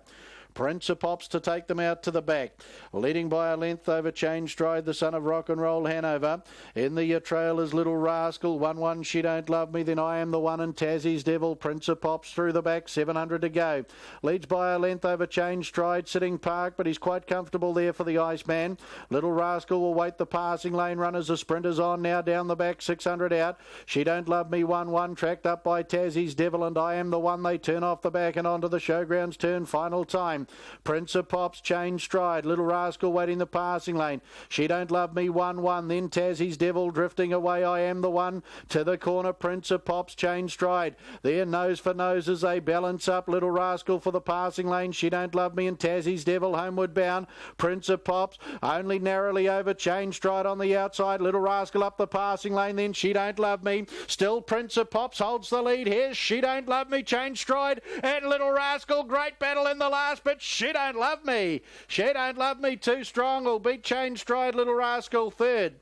Prince of Pops to take them out to the back. Leading by a length over Change Stride, the son of Rock and Roll Hanover. In the trail is Little Rascal. 1-1 She Don't Love Me. Then I Am the One and Tassie's Devil. Prince of Pops through the back. 700 to go. Leads by a length over Change Stride. Sitting park, but he's quite comfortable there for the Iceman. Little Rascal will wait the passing lane runners. The sprinters on now down the back. 600 out. She Don't Love Me. 1-1 tracked up by Tassie's Devil, and I Am the One. They turn off the back and onto the showgrounds turn. Final time. Prince of Pops, Change Stride, Little Rascal waiting the passing lane. She Don't Love Me, 1-1. Then Tassie's Devil drifting away. I Am the One to the corner. Prince of Pops, Change Stride. There nose for nose as they balance up. Little Rascal for the passing lane. She Don't Love Me and Tassie's Devil homeward bound. Prince of Pops only narrowly over. Change Stride on the outside. Little Rascal up the passing lane. Then She Don't Love Me. Still Prince of Pops holds the lead. Here's She Don't Love Me, Change Stride and Little Rascal. Great battle in the last, but She Don't Love Me. She Don't Love Me too strong will beat Change Stride, Little Rascal third.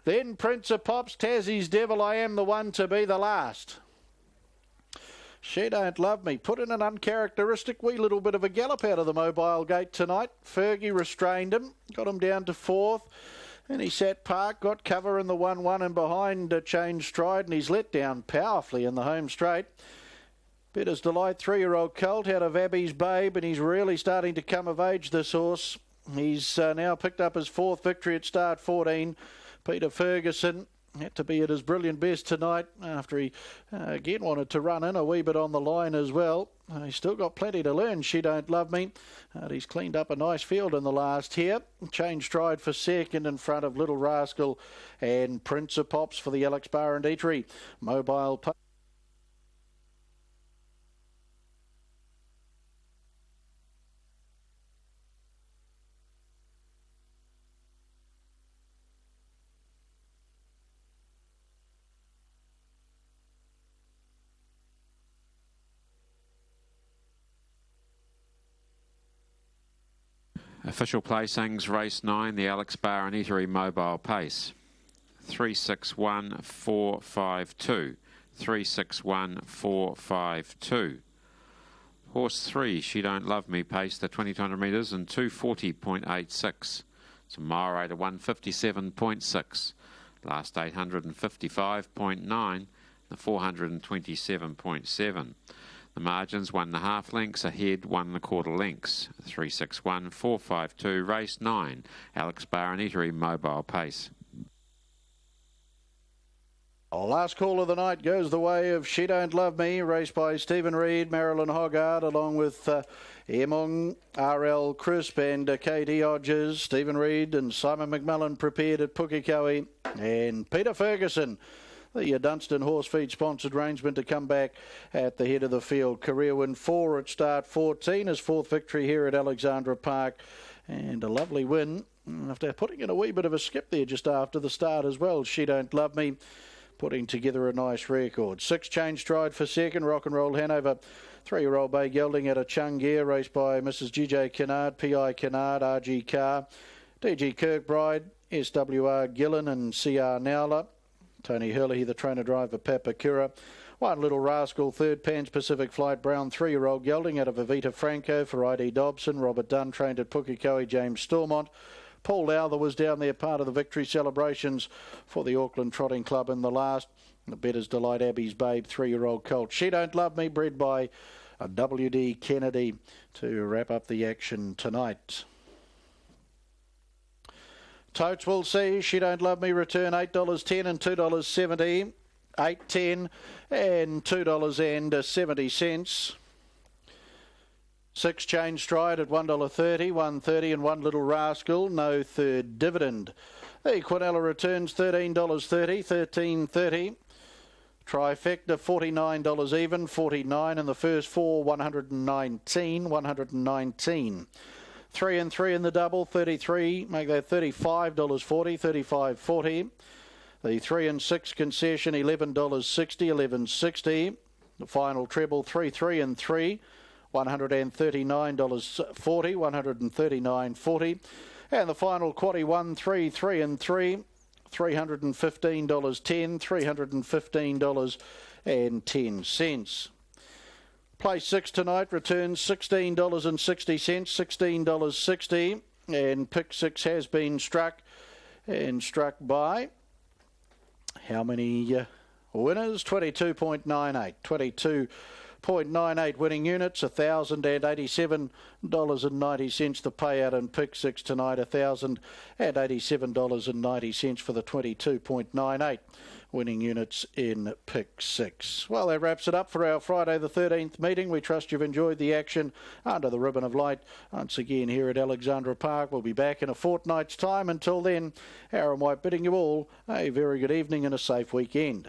Then Prince of Pops, Tassie's Devil, I Am the One to be the last. She Don't Love Me put in an uncharacteristic wee little bit of a gallop out of the Mobile Gate tonight. Fergie restrained him, got him down to 4th. And he sat park, got cover in the 1-1 and behind Change Stride, and he's let down powerfully in the home straight. Better's Delight, 3-year-old colt out of Abbey's Babe, and he's really starting to come of age, this horse. He's now picked up his 4th victory at start 14. Peter Ferguson Had to be at his brilliant best tonight after he again wanted to run in a wee bit on the line as well. He's still got plenty to learn, She Don't Love Me. He's cleaned up a nice field in the last here. Changed stride for second in front of Little Rascal and Prince of Pops for the Alex Bar and Eatery. Mobile Official placings, race 9, the Alex Bar and Eatery Mobile Pace. 361-452. 361-452. Horse 3, She Don't Love Me, paced the 2200 metres in 240.86. It's a mile rate of 157.6. Last 855.9. The 427.7. The margins 1.5 lengths ahead, 1.25 lengths. 361-452, race 9, Alex Bar and Eatery Mobile Pace. Last call of the night goes the way of She Don't Love Me, raced by Stephen Reid, Marilyn Hoggard, along with Emong, R.L. Crisp and K.D. Hodges. Stephen Reid and Simon McMillan prepared at Pukekohe, and Peter Ferguson, the Dunstan Horse Feed sponsored rangeman, to come back at the head of the field. Career win 4 at start 14, his 4th victory here at Alexandra Park, and a lovely win after putting in a wee bit of a skip there just after the start as well. She Don't Love Me putting together a nice record. 6 change stride for second, Rock and Roll Hanover. 3-year-old Bay Gelding at a Chung gear, raced by Mrs. G.J. Kennard, P.I. Kennard, R.G. Carr, D.G. Kirkbride, S.W.R. Gillen and C.R. Nowler. Tony Hurley, the trainer-driver, Papakura. One Little Rascal, third, Pan's Pacific Flight Brown, 3-year-old gelding out of Evita Franco for I.D. Dobson. Robert Dunn trained at Pukekohe, James Stormont. Paul Lowther was down there, part of the victory celebrations for the Auckland Trotting Club in the last. The Betters Delight Abbey's Babe, 3-year-old colt. She Don't Love Me, bred by W.D. Kennedy, to wrap up the action tonight. Totes will see She Don't Love Me return $8.10 and $2.70, $8.10 and $2.70. 6 change stride at $1.30, $1.30 and One Little Rascal, no third dividend. The Quinella returns $13.30, $13.30. Trifecta $49 even, $49, and the first 4 $119. 3 and 3 in the double, 33, make that $35.40, $35.40. The 3 and 6 concession, $11.60, $11.60. The final treble, 3, 3 and 3, $139.40, $139.40. And the final quaddy, 1, 3, 3 and 3, $315.10, $315.10. Place 6 tonight returns $16.60, $16.60, and pick 6 has been struck, and struck by how many winners? 22.98. 22.98 winning units, $1,087.90 the payout in pick 6 tonight, $1,087.90 for the 22.98 winning units in pick 6. Well, that wraps it up for our Friday the 13th meeting. We trust you've enjoyed the action under the ribbon of light once again here at Alexandra Park. We'll be back in a fortnight's time. Until then, Aaron White bidding you all a very good evening and a safe weekend.